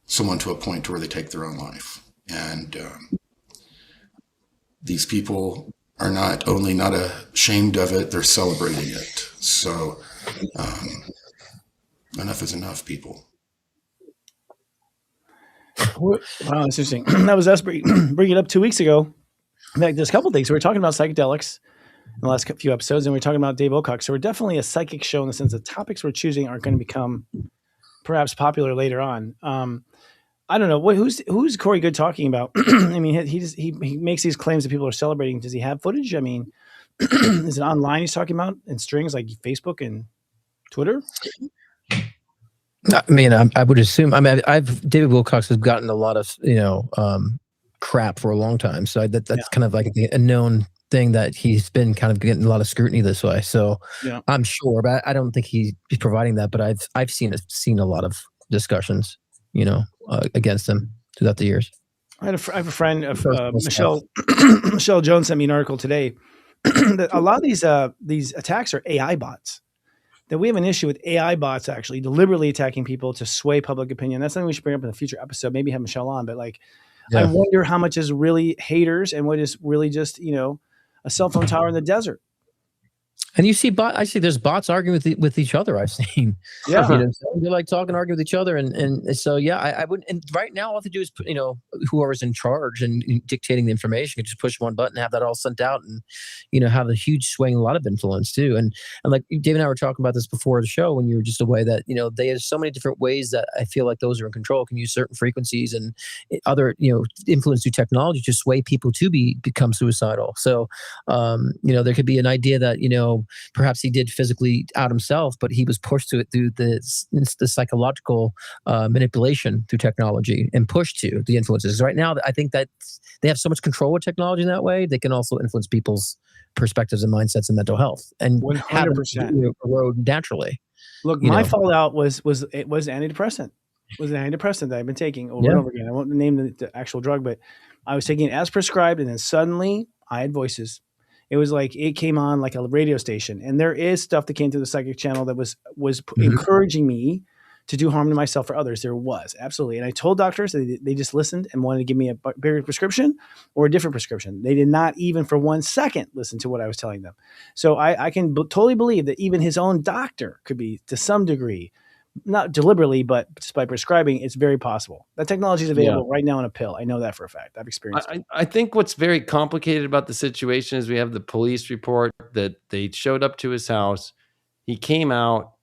someone to a point where they take their own life. And these people are not only not ashamed of it, they're celebrating it. So enough is enough, people. Wow, that's interesting. That was us bringing it up 2 weeks ago. In fact, there's a couple things. We were talking about psychedelics in the last few episodes, and we're talking about Dave Wilcock. So we're definitely a psychic show in the sense the topics we're choosing are going to become perhaps popular later on. I don't know who's Corey Good talking about. I mean, he makes these claims that people are celebrating. Does he have footage? I mean, is it online he's talking about in strings like Facebook and Twitter? I mean, I would assume. I mean, David Wilcox has gotten a lot of crap for a long time, so that's kind of like a known thing that he's been kind of getting a lot of scrutiny this way. So I'm sure, but I don't think he's providing that. But I've seen a lot of discussions, against him throughout the years. I have a friend of Michelle Jones sent me an article today that a lot of these attacks are AI bots. That we have an issue with AI bots actually deliberately attacking people to sway public opinion. That's something we should bring up in a future episode. Maybe have Michelle on, but I wonder how much is really haters and what is really just a cell phone tower in the desert. And you see there's bots arguing with each other. I've seen, yeah, they're like talking, arguing with each other, and so I wouldn't. And right now, all I have to do is put, whoever's in charge and dictating the information, can just push one button, have that all sent out, and have a huge swing, a lot of influence too. And like Dave and I were talking about this before the show when you were just away, that they have so many different ways that I feel like those are in control, can use certain frequencies and other influence through technology to sway people to become suicidal. So there could be an idea that perhaps he did physically out himself, but he was pushed to it through the psychological manipulation through technology and pushed to the influences. Right now, I think that they have so much control with technology in that way, they can also influence people's perspectives and mindsets and mental health, and 100% erode naturally. Look, my fallout was antidepressant. It was an antidepressant that I've been taking over and over again. I won't name the actual drug, but I was taking it as prescribed, and then suddenly I had voices. It was like it came on like a radio station, and there is stuff that came through the psychic channel that was encouraging me to do harm to myself or others. There was absolutely, and I told doctors they just listened and wanted to give me a bigger prescription or a different prescription. They did not even for 1 second listen to what I was telling them. So I can totally believe that even his own doctor could be to some degree, not deliberately, but just by prescribing, it's very possible. That technology is available right now in a pill. I know that for a fact. I've experienced it. I think what's very complicated about the situation is we have the police report that they showed up to his house. He came out,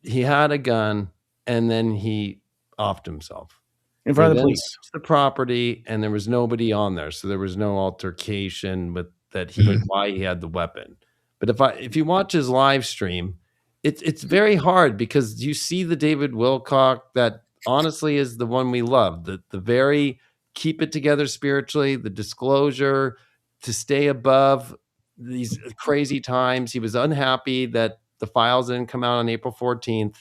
he had a gun, and then he offed himself. In front of the police. The property, and there was nobody on there. So there was no altercation with that why he had the weapon. But if you watch his live stream, it's very hard because you see the David Wilcock that honestly is the one we love. The very keep it together spiritually, the disclosure, to stay above these crazy times. He was unhappy that the files didn't come out on April 14th.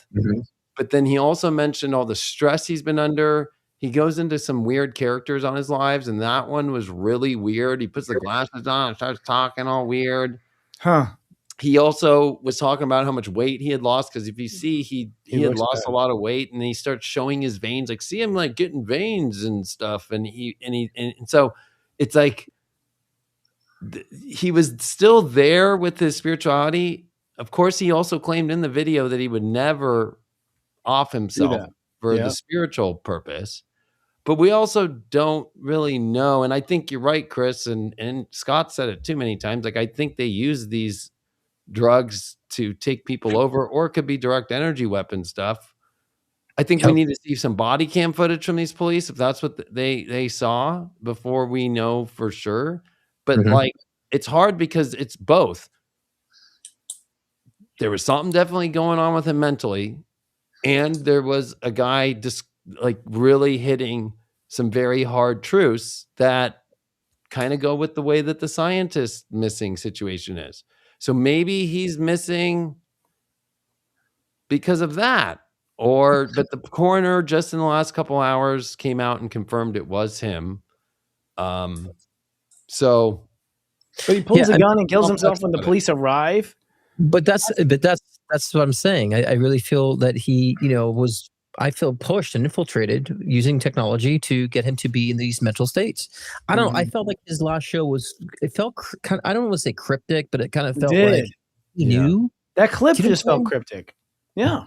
But then he also mentioned all the stress he's been under. He goes into some weird characters on his lives, and that one was really weird. He puts the glasses on and starts talking all weird. He also was talking about how much weight he had lost, because if you see, he had lost a lot of weight, and he starts showing his veins. Like, see him like getting veins and stuff, and so it's like he was still there with his spirituality. Of course, he also claimed in the video that he would never off himself for the spiritual purpose. But we also don't really know, and I think you're right, Chris, and Scott said it too many times. Like, I think they use these drugs to take people over, or it could be direct energy weapon stuff. I think we need to see some body cam footage from these police if that's what they saw before we know for sure. But like, it's hard because it's both. There was something definitely going on with him mentally, and there was a guy just like really hitting some very hard truths that kind of go with the way that the scientist missing situation is. So maybe he's missing because of that, but the coroner just in the last couple hours came out and confirmed it was him. But he pulls a gun and kills himself when the police arrive. But that's what I'm saying. I really feel that he, I feel pushed and infiltrated using technology to get him to be in these mental states. I don't know. I felt like his last show it felt kind of, I don't want to say cryptic, but it kind of felt like he knew. That clip just felt cryptic. Yeah.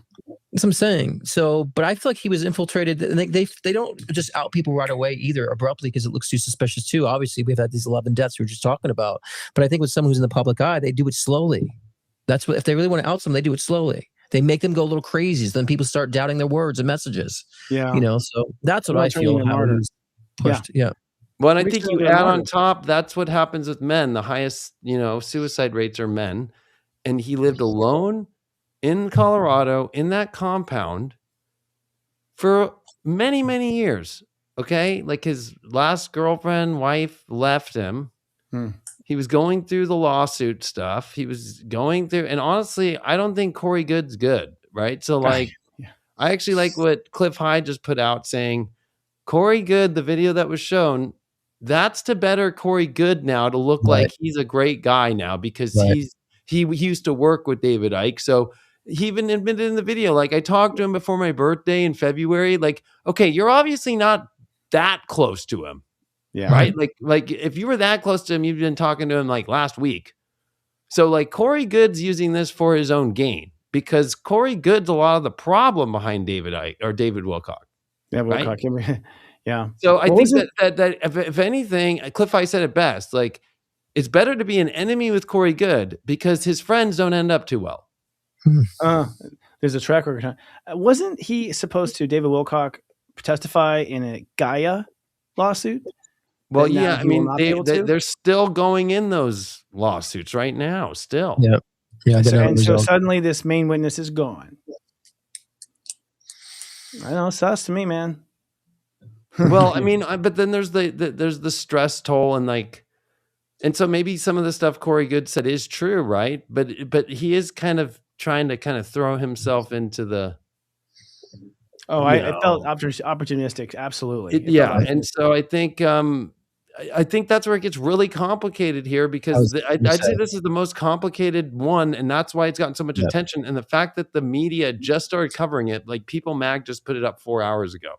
That's what I'm saying. So, but I feel like he was infiltrated, and they don't just out people right away either abruptly because it looks too suspicious too. Obviously, we've had these 11 deaths we were just talking about, but I think with someone who's in the public eye, they do it slowly. That's what, if they really want to out someone, they do it slowly. They make them go a little crazy. So then people start doubting their words and messages. Yeah. You know, so that's what I feel how he was pushed. Yeah. Well, and I think you add on top, that's what happens with men. The highest, suicide rates are men. And he lived alone in Colorado in that compound for many, many years. Okay. Like his last girlfriend, wife left him. He was going through the lawsuit stuff. He was going through, and honestly, I don't think Corey Good's good. Right. So like, I actually like what Cliff Hyde just put out saying Corey Good, the video that was shown, that's to better Corey Good now to look like he's a great guy now because he used to work with David Icke. So he even admitted in the video, like I talked to him before my birthday in February. Like, okay, you're obviously not that close to him. Yeah. Right. Like if you were that close to him, you've been talking to him like last week. So like Corey Good's using this for his own gain because Corey Good's a lot of the problem behind David Icke or David Wilcock. Yeah. Wilcock. Right? Yeah. So I think that if anything, Cliff Hyde said it best, like, it's better to be an enemy with Corey Good because his friends don't end up too well. There's a track record. Wasn't he supposed to, David Wilcock, testify in a Gaia lawsuit? Well, yeah, I mean, they're still going in those lawsuits right now, still. Yeah. Yeah. So suddenly this main witness is gone. I know, sus to me, man. Well, I mean, but then there's the stress toll and like, and so maybe some of the stuff Corey Good said is true, right? But he is kind of trying to kind of throw himself into the. Oh, I felt opportunistic. Absolutely. And so I think that's where it gets really complicated here because I'd say this is the most complicated one, and that's why it's gotten so much attention. And the fact that the media just started covering it, like People Mag just put it up 4 hours ago.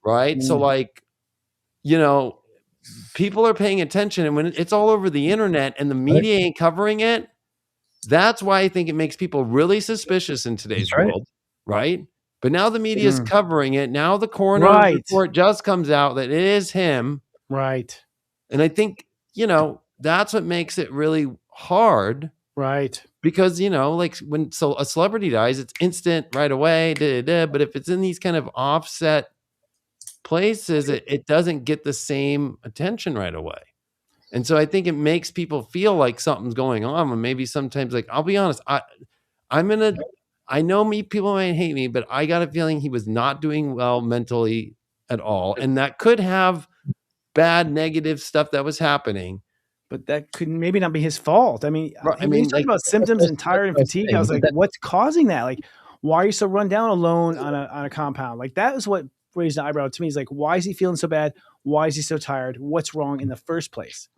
Right. So like, people are paying attention, and when it's all over the internet and the media ain't covering it, that's why I think it makes people really suspicious in today's world. Right. But now the media is covering it. Now the coroner's report just comes out that it is him. Right. And I think, that's what makes it really hard. Right. Because, like when a celebrity dies, it's instant right away. But if it's in these kind of offset places, it doesn't get the same attention right away. And so I think it makes people feel like something's going on. And maybe sometimes, like, I'll be honest, I know people might hate me, but I got a feeling he was not doing well mentally at all. And that could have bad, negative stuff that was happening. But that could maybe not be his fault. I mean, he's talking about symptoms and tired and fatigue. I was like, what's causing that? Like, why are you so run down alone on a compound? Like, that is what raised an eyebrow to me. Is like, why is he feeling so bad? Why is he so tired? What's wrong in the first place?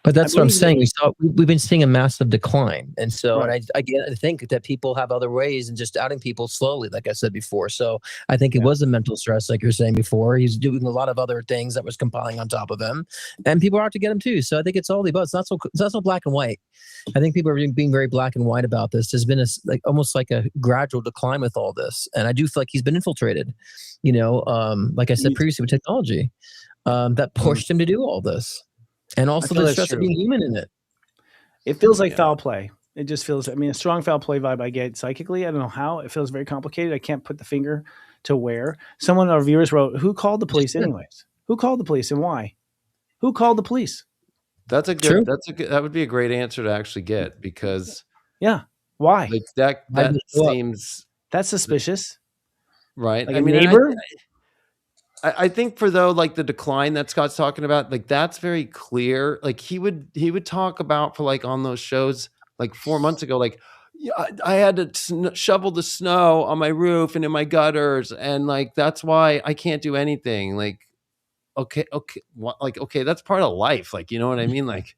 But that's what I'm saying. We've been seeing a massive decline. And so, and I think that people have other ways and just outing people slowly, like I said before. So I think it was a mental stress, like you're saying before. He's doing a lot of other things that was compiling on top of him, and people are out to get him too. So I think it's all the above. It's not so black and white. I think people are being very black and white about this. There's been almost like a gradual decline with all this. And I do feel like he's been infiltrated, like I said previously with technology, that pushed him to do all this. And also the stress of being human in it. It feels like foul play. It just feels, a strong foul play vibe I get psychically. I don't know how. It feels very complicated. I can't put the finger to where. Someone of our viewers wrote, who called the police anyways? Who called the police and why? Who called the police? That would be a great answer to actually get because. Yeah. Why? Like that seems. That's suspicious. Right. Like a neighbor? I think like the decline that Scott's talking about, like that's very clear. Like he would talk about for like on those shows like 4 months ago, like I had to shovel the snow on my roof and in my gutters, and like that's why I can't do anything. Like, okay, that's part of life. Like, you know what I mean? Like,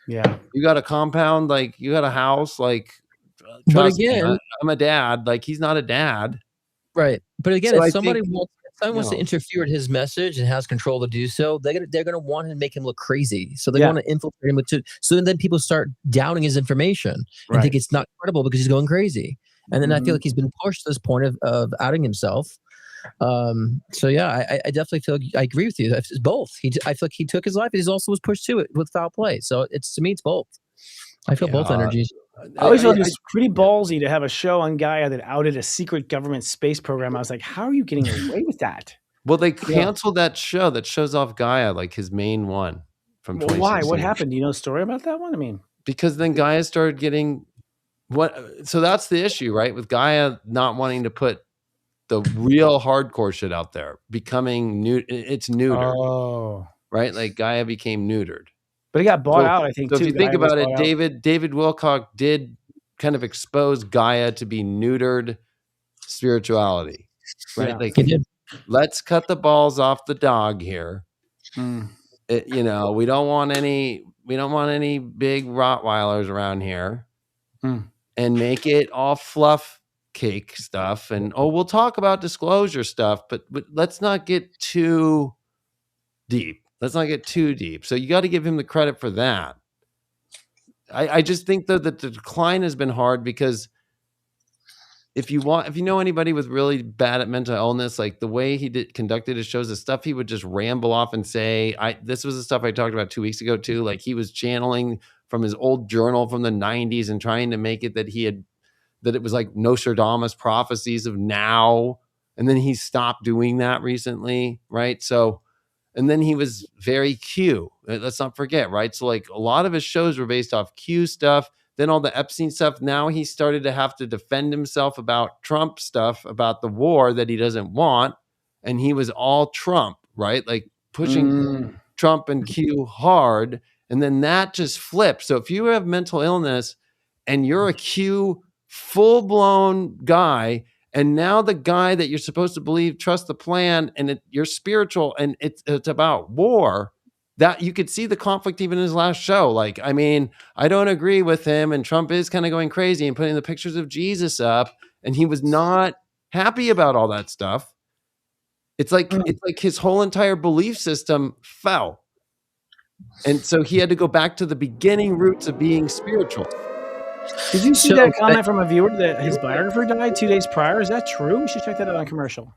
yeah, you got a compound, like you got a house, like. But again, I'm a dad. Like he's not a dad, right? But again, if somebody wants to interfere with his message and has control to do so, they're going to want to make him look crazy. So they want to infiltrate him so then people start doubting his information and think it's not credible because he's going crazy. And then I feel like he's been pushed to this point of outing himself. So yeah, I definitely feel I agree with you. It's both. I feel like he took his life, but he also was pushed to it with foul play. So to me, it's both. I feel both energies. I always felt it was pretty ballsy to have a show on Gaia that outed a secret government space program. I was like, how are you getting away with that? Well, they canceled that show that shows off Gaia, like his main one from 2016. Why? What happened? Do you know the story about that one? I mean, because then Gaia started getting so that's the issue, right? With Gaia not wanting to put the real hardcore shit out there, becoming it's neutered. Oh, right? Like Gaia became neutered. But it got bought out, I think, so too. If you think about it, David Wilcock did kind of expose Gaia to be neutered spirituality, right? Yeah. Like, let's cut the balls off the dog here. You know, we don't want any big Rottweilers around here, and make it all fluff cake stuff. And we'll talk about disclosure stuff, but let's not get too deep. Let's not get too deep. So you got to give him the credit for that. I just think though that the decline has been hard because if you know anybody with really bad at mental illness, like the way he conducted his shows, the stuff he would just ramble off and say, this was the stuff I talked about 2 weeks ago too. Like he was channeling from his old journal from the 90s and trying to make it that it was like Nostradamus prophecies of now. And then he stopped doing that recently. Right. So, and then he was very Q. Let's not forget, right? So like a lot of his shows were based off Q stuff. Then all the Epstein stuff. Now he started to have to defend himself about Trump stuff, about the war that he doesn't want. And he was all Trump, right? Like pushing Trump and Q hard. And then that just flipped. So if you have mental illness and you're a Q full-blown guy, and now the guy that you're supposed to believe, trust the plan, and you're spiritual, and it's about war, that you could see the conflict even in his last show. Like, I mean, I don't agree with him, and Trump is kind of going crazy and putting the pictures of Jesus up, and he was not happy about all that stuff. It's like his whole entire belief system fell. And so he had to go back to the beginning roots of being spiritual. Did you see that comment from a viewer that his biographer died 2 days prior? Is that true? We should check that out on commercial.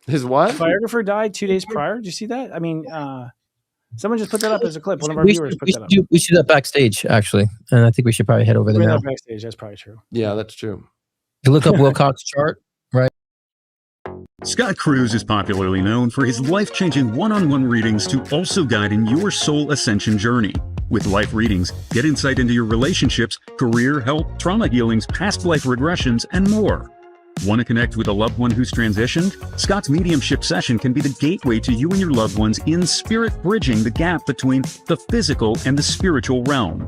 His what? His biographer died 2 days prior. Did you see that? I mean, someone just put that up as a clip. One of our viewers put that up. We should do that backstage, actually. And I think we should probably head over there now. Backstage. That's probably true. Yeah, that's true. You look up Wilcock's chart, right? Scott Cruz is popularly known for his life-changing one-on-one readings to also guide in your soul ascension journey. With life readings, get insight into your relationships, career, health, trauma healings, past life regressions, and more. Want to connect with a loved one who's transitioned? Scott's mediumship session can be the gateway to you and your loved ones in spirit bridging the gap between the physical and the spiritual realm.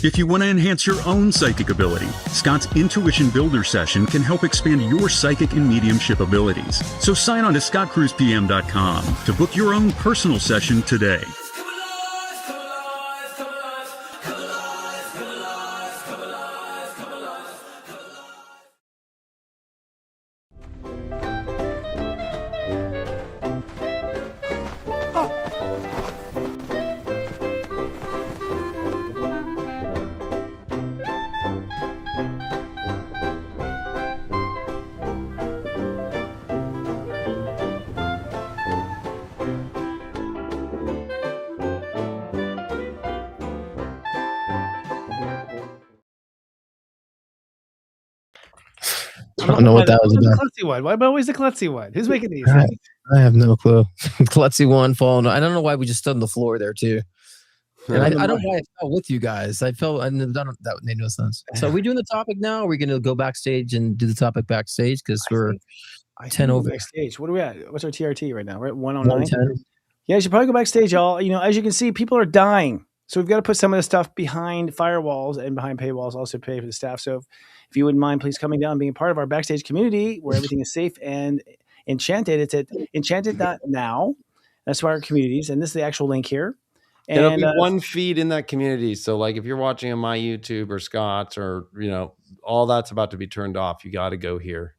If you want to enhance your own psychic ability, Scott's Intuition Builder session can help expand your psychic and mediumship abilities. So sign on to scottcruzpm.com to book your own personal session today. I don't know what that was about. The klutzy one. Why always the klutzy one? Who's making these? I have no clue. Klutzy one falling. I don't know why we just stood on the floor there too. And I don't know why I fell with you guys. I felt that made no sense. So are we doing the topic now? Or are we going to go backstage and do the topic backstage? Because we're 10 over backstage. What are we at? What's our TRT right now? We're at 109. 110. Yeah, you should probably go backstage, y'all. You know, as you can see, people are dying. So we've got to put some of the stuff behind firewalls and behind paywalls, also pay for the staff. So if you wouldn't mind, please coming down and being part of our backstage community where everything is safe and enchanted. It's at enchanted.now. That's where our communities. And this is the actual link here. And there'll be one feed in that community. So like if you're watching on my YouTube or Scott's or, you know, all that's about to be turned off. You got to go here.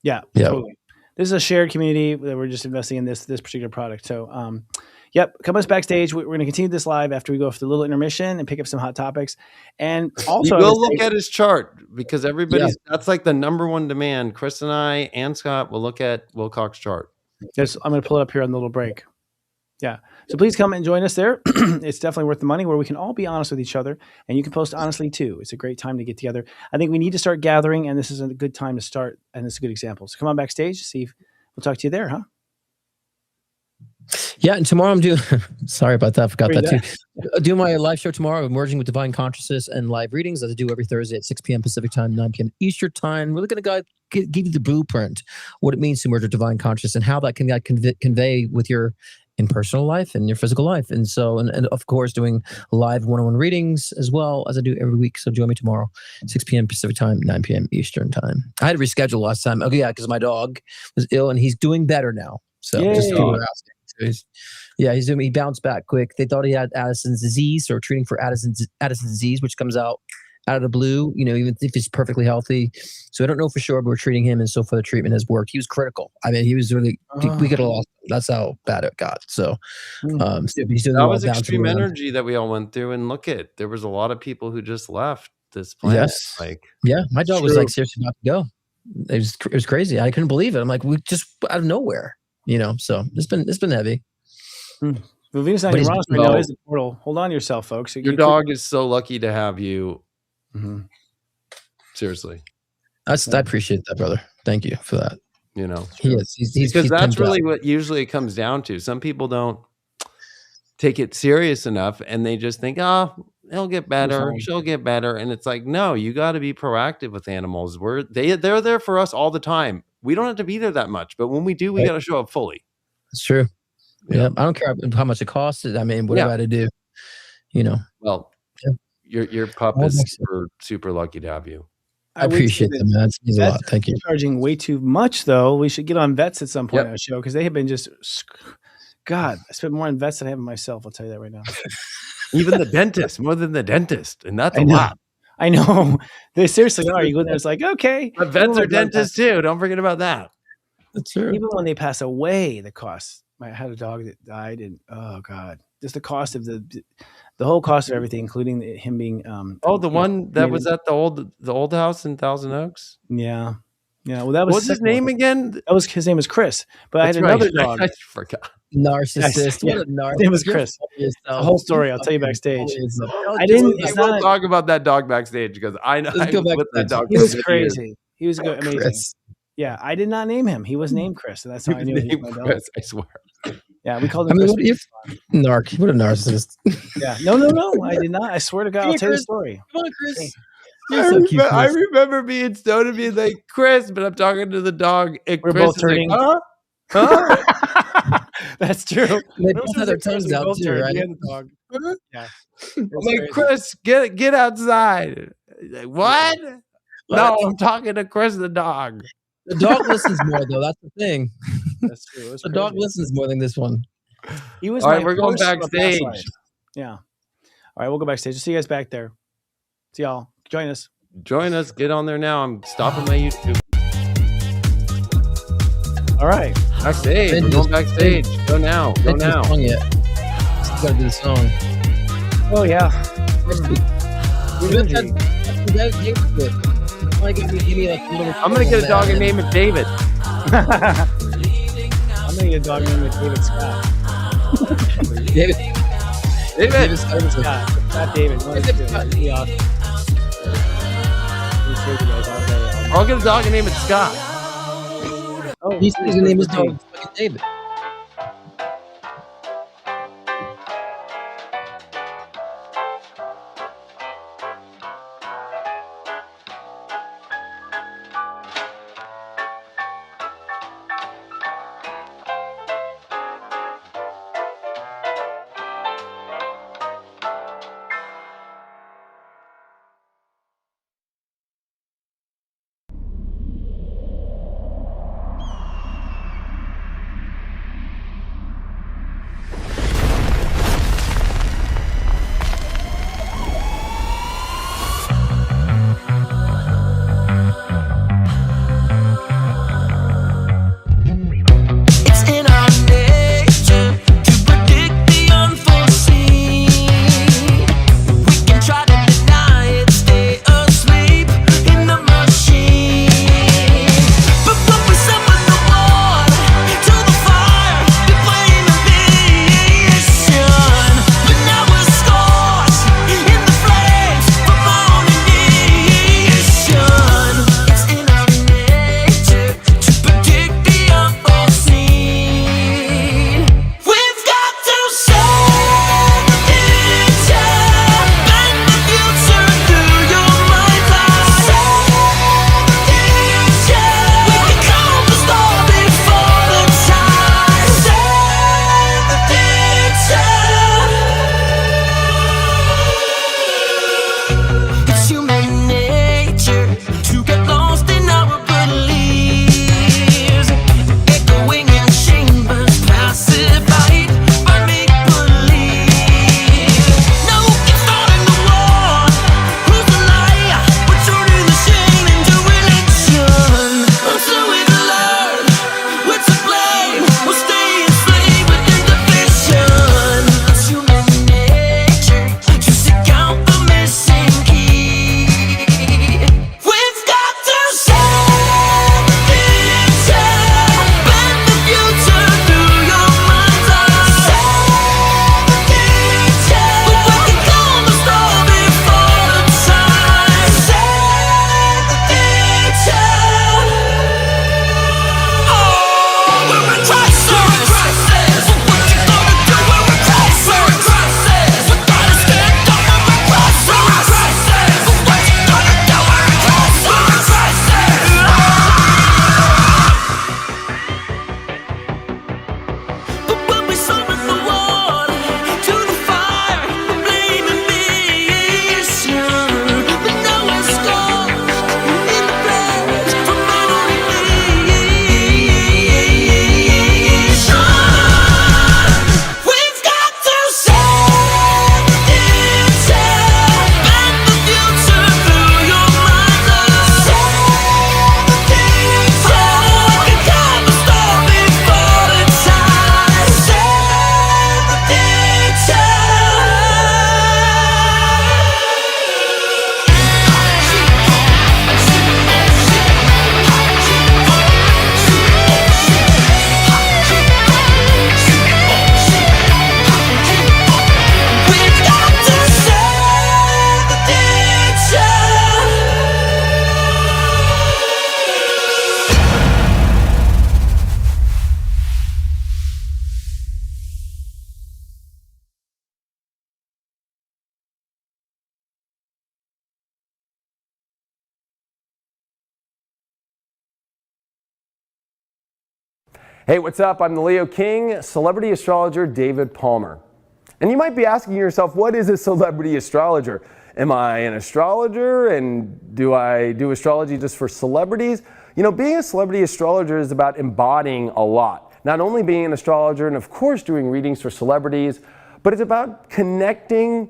Yeah, totally. This is a shared community that we're just investing in this particular product. So, yep, come us backstage. We're going to continue this live after we go for the little intermission and pick up some hot topics. And also, we'll look at his chart. because everybody's that's like the number one demand. Chris and I and Scott will look at Wilcock's chart. Yes, I'm going to pull it up here on the little break. Yeah. So please come and join us there. It's definitely worth the money, where we can all be honest with each other, and you can post honestly too. It's a great time to get together. I think we need to start gathering, and this is a good time to start, and it's a good example. So come on backstage, see. We'll talk to you there, huh? Yeah, and tomorrow I'm doing. Sorry about that. I forgot that too. Doing my live show tomorrow, Emerging with Divine Consciousness and live readings, as I do every Thursday at 6 p.m. Pacific time, 9 p.m. Eastern time. We're going to give you the blueprint, what it means to merge with divine consciousness, and how that can convey with your in personal life and your physical life. And so, and of course, doing live one-on-one readings as well as I do every week. So join me tomorrow, 6 p.m. Pacific time, 9 p.m. Eastern time. I had to reschedule last time. Okay, yeah, because my dog was ill and he's doing better now. So just people were asking. So he bounced back quick. They thought he had Addison's disease, or treating for Addison's disease, which comes out of the blue, even if he's perfectly healthy. So I don't know for sure, but we're treating him, and so far the treatment has worked. He was critical. I mean, he was really, we could have lost him. That's how bad it got. So, so he's doing that was extreme energy that we all went through. And look there was a lot of people who just left this planet. Yes. My dog was like seriously about to go. It was crazy. I couldn't believe it. I'm like, we just out of nowhere. So it's been heavy. The Venus on Uranus right now is the portal. Hold on to yourself, folks. Your dog is so lucky to have you. Seriously, I appreciate that, brother. Thank you for that. He is. Because that's really what usually it comes down to. Some people don't take it serious enough, and they just think, he'll get better, she'll get better, and it's like, no, you got to be proactive with animals. They're there for us all the time. We don't have to be there that much, but when we do, we got to show up fully. That's true. Yeah, I don't care how much it costs. I mean, whatever I had to do, Well, your pup is super lucky to have you. I appreciate that, man. That means a lot. Thank you. Charging way too much, though. We should get on vets at some point on the show, because they have been just. God, I spent more on vets than I have on myself. I'll tell you that right now. Even the dentist, more than the dentist, and that's a lot. I know. They seriously are. You go there, it's like, okay. But vets are dentists too. Don't forget about that. That's true. Even when they pass away, the cost. I had a dog that died, and oh God, just the cost of the whole cost of everything, including him being. The one that was at the old house in Thousand Oaks. Yeah. Well, that was. What's his name again? His name was Chris. But I had another dog. I forgot. Narcissist. What a narcissist. His name was Chris. The whole story. I'll tell you backstage. I won't talk about that dog backstage, because I know that dog. He was crazy. He was good. Amazing. Chris. Yeah, I did not name him. He was named Chris, and that's how I knew he was my dog. Chris, I swear. Yeah, we called him Chris. What a narcissist. Yeah. No, I did not. I swear to God, I'll tell you the story. Come on, Chris. I remember being stoned and being like, Chris, but I'm talking to the dog. And we're Chris both turning. Like, huh? That's true. They both had their tongues out too, right? Yeah. I'm like, Chris, get outside. Like, what? No, I'm talking to Chris the dog. The dog listens more, though. That's the thing. That's true. The dog listens more than this one. He was. All right, we're going backstage. Yeah. All right, we'll go backstage. We'll see you guys back there. See y'all. Join us. Get on there now. I'm stopping my YouTube. All right. Backstage. We're going backstage. Go now. Go now. Song yet. Still gotta do the song. Oh yeah. I'm gonna get a dog and name it David. I'm gonna get a dog named David Scott. David Scott. Not David. I'll get a dog and name it Scott. Oh, he's gonna name his dog David. Hey, what's up? I'm the Leo King, celebrity astrologer David Palmer. And you might be asking yourself, what is a celebrity astrologer? Am I an astrologer, and do I do astrology just for celebrities? You know, being a celebrity astrologer is about embodying a lot. Not only being an astrologer and of course doing readings for celebrities, but it's about connecting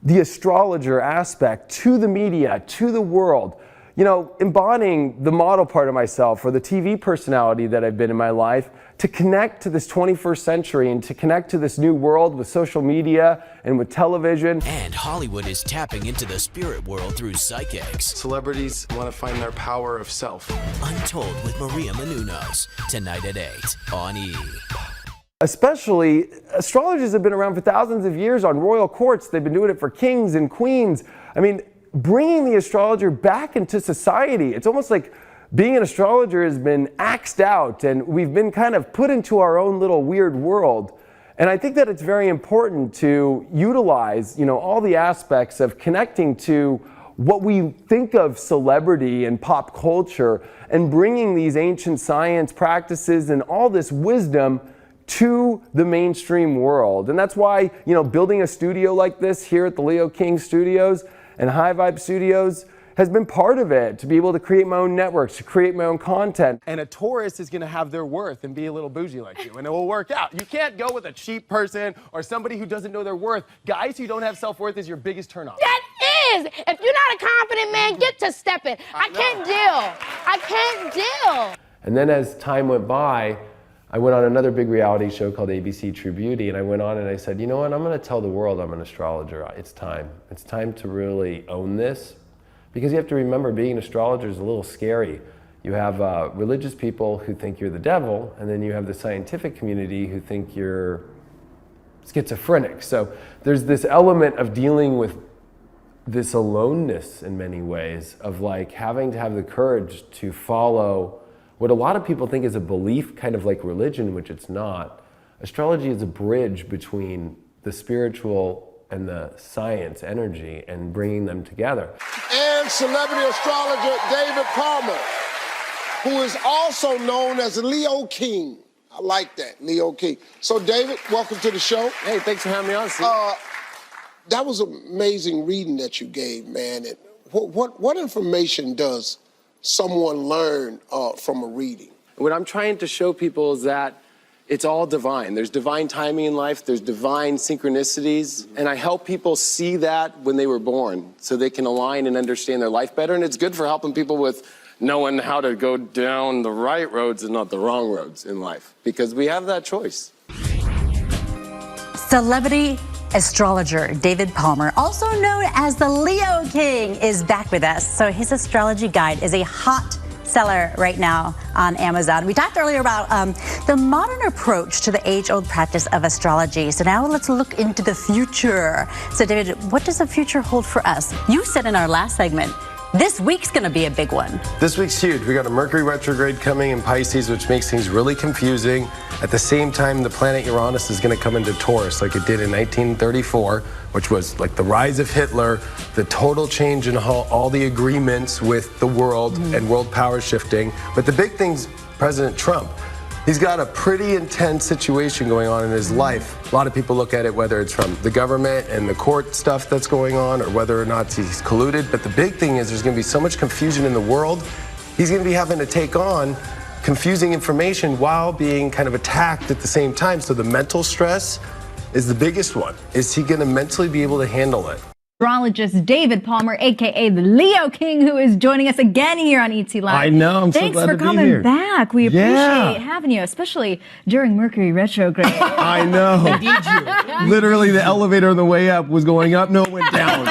the astrologer aspect to the media, to the world. You know, embodying the model part of myself or the TV personality that I've been in my life to connect to this 21st century and to connect to this new world with social media and with television. And Hollywood is tapping into the spirit world through psychics. Celebrities want to find their power of self. Untold with Maria Menounos, tonight at 8 on E! Especially, astrologers have been around for thousands of years on royal courts. They've been doing it for kings and queens. I mean, bringing the astrologer back into society. It's almost like being an astrologer has been axed out and we've been kind of put into our own little weird world. And I think that it's very important to utilize, you know, all the aspects of connecting to what we think of celebrity and pop culture and bringing these ancient science practices and all this wisdom to the mainstream world. And that's why, you know, building a studio like this here at the Leo King Studios and High Vibe Studios has been part of it, to be able to create my own networks, to create my own content. And a Taurus is gonna have their worth and be a little bougie like you, and it will work out. You can't go with a cheap person or somebody who doesn't know their worth. Guys who don't have self-worth is your biggest turnoff. That is! If you're not a confident man, get to stepping. I can't deal. I can't deal. And then as time went by, I went on another big reality show called ABC True Beauty, and I went on and I said, you know what, I'm gonna tell the world I'm an astrologer. It's time. It's time to really own this. Because you have to remember, being an astrologer is a little scary. You have religious people who think you're the devil, and then you have the scientific community who think you're schizophrenic. So there's this element of dealing with this aloneness in many ways, of like having to have the courage to follow what a lot of people think is a belief, kind of like religion, which it's not. Astrology is a bridge between the spiritual and the science energy and bringing them together. And celebrity astrologer David Palmer, who is also known as Leo King. I like that, Leo King. So David, welcome to the show. Hey, thanks for having me on, Steve. That was amazing reading that you gave, man. And what information does someone learn from a reading? What I'm trying to show people is that it's all divine. There's divine timing in life, there's divine synchronicities, and I help people see that when they were born so they can align and understand their life better, and it's good for helping people with knowing how to go down the right roads and not the wrong roads in life, because we have that choice. Celebrity astrologer David Palmer, also known as the Leo King, is back with us. So his astrology guide is a hot seller right now on Amazon. We talked earlier about the modern approach to the age-old practice of astrology. So now let's look into the future. So David, what does the future hold for us? You said in our last segment, this week's gonna be a big one. This week's huge. We got a Mercury retrograde coming in Pisces, which makes things really confusing. At the same time, the planet Uranus is gonna come into Taurus like it did in 1934, which was like the rise of Hitler, the total change in all the agreements with the world and world power shifting. But the big thing's President Trump. He's got a pretty intense situation going on in his life. A lot of people look at it, whether it's from the government and the court stuff that's going on, or whether or not he's colluded. But the big thing is there's gonna be so much confusion in the world. He's gonna be having to take on confusing information while being kind of attacked at the same time. So the mental stress is the biggest one. Is he gonna mentally be able to handle it? Astrologist David Palmer, aka the Leo King, who is joining us again here on ET Live. I know, I'm Thanks so glad for to coming be here. back. We appreciate having you, especially during Mercury retrograde. I know. Literally, the elevator on the way up was going up, no, it went down.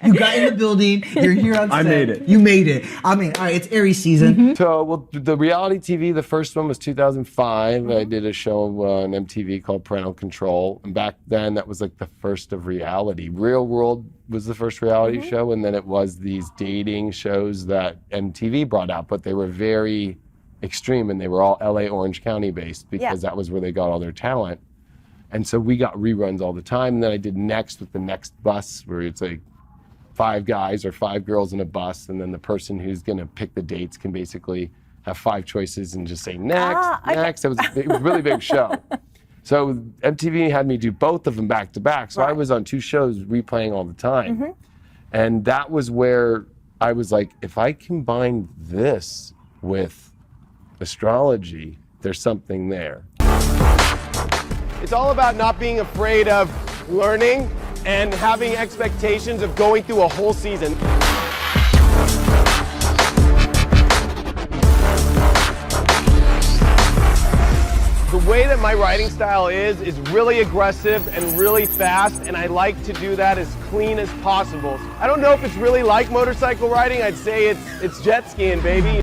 You got in the building. You're here on set. I made it. You made it. I mean, all right, it's Aries season. So, well, the reality TV, the first one was 2005. I did a show on MTV called Parental Control. And back then, that was like the first of reality. Real World was the first reality show, and then it was these dating shows that MTV brought out, but they were very extreme, and they were all LA Orange County based because that was where they got all their talent. And so we got reruns all the time. And then I did Next with the Next Bus, where it's like 5 guys or 5 girls in a bus, and then the person who's gonna pick the dates can basically have 5 choices and just say next, next. It was a really big show. So MTV had me do both of them back to back. So I was on 2 shows replaying all the time. And that was where I was like, if I combine this with astrology, there's something there. It's all about not being afraid of learning and having expectations of going through a whole season. The way that my writing style is really aggressive and really fast, and I like to do that as clean as possible. I don't know if it's really like motorcycle riding. I'd say it's jet skiing, baby.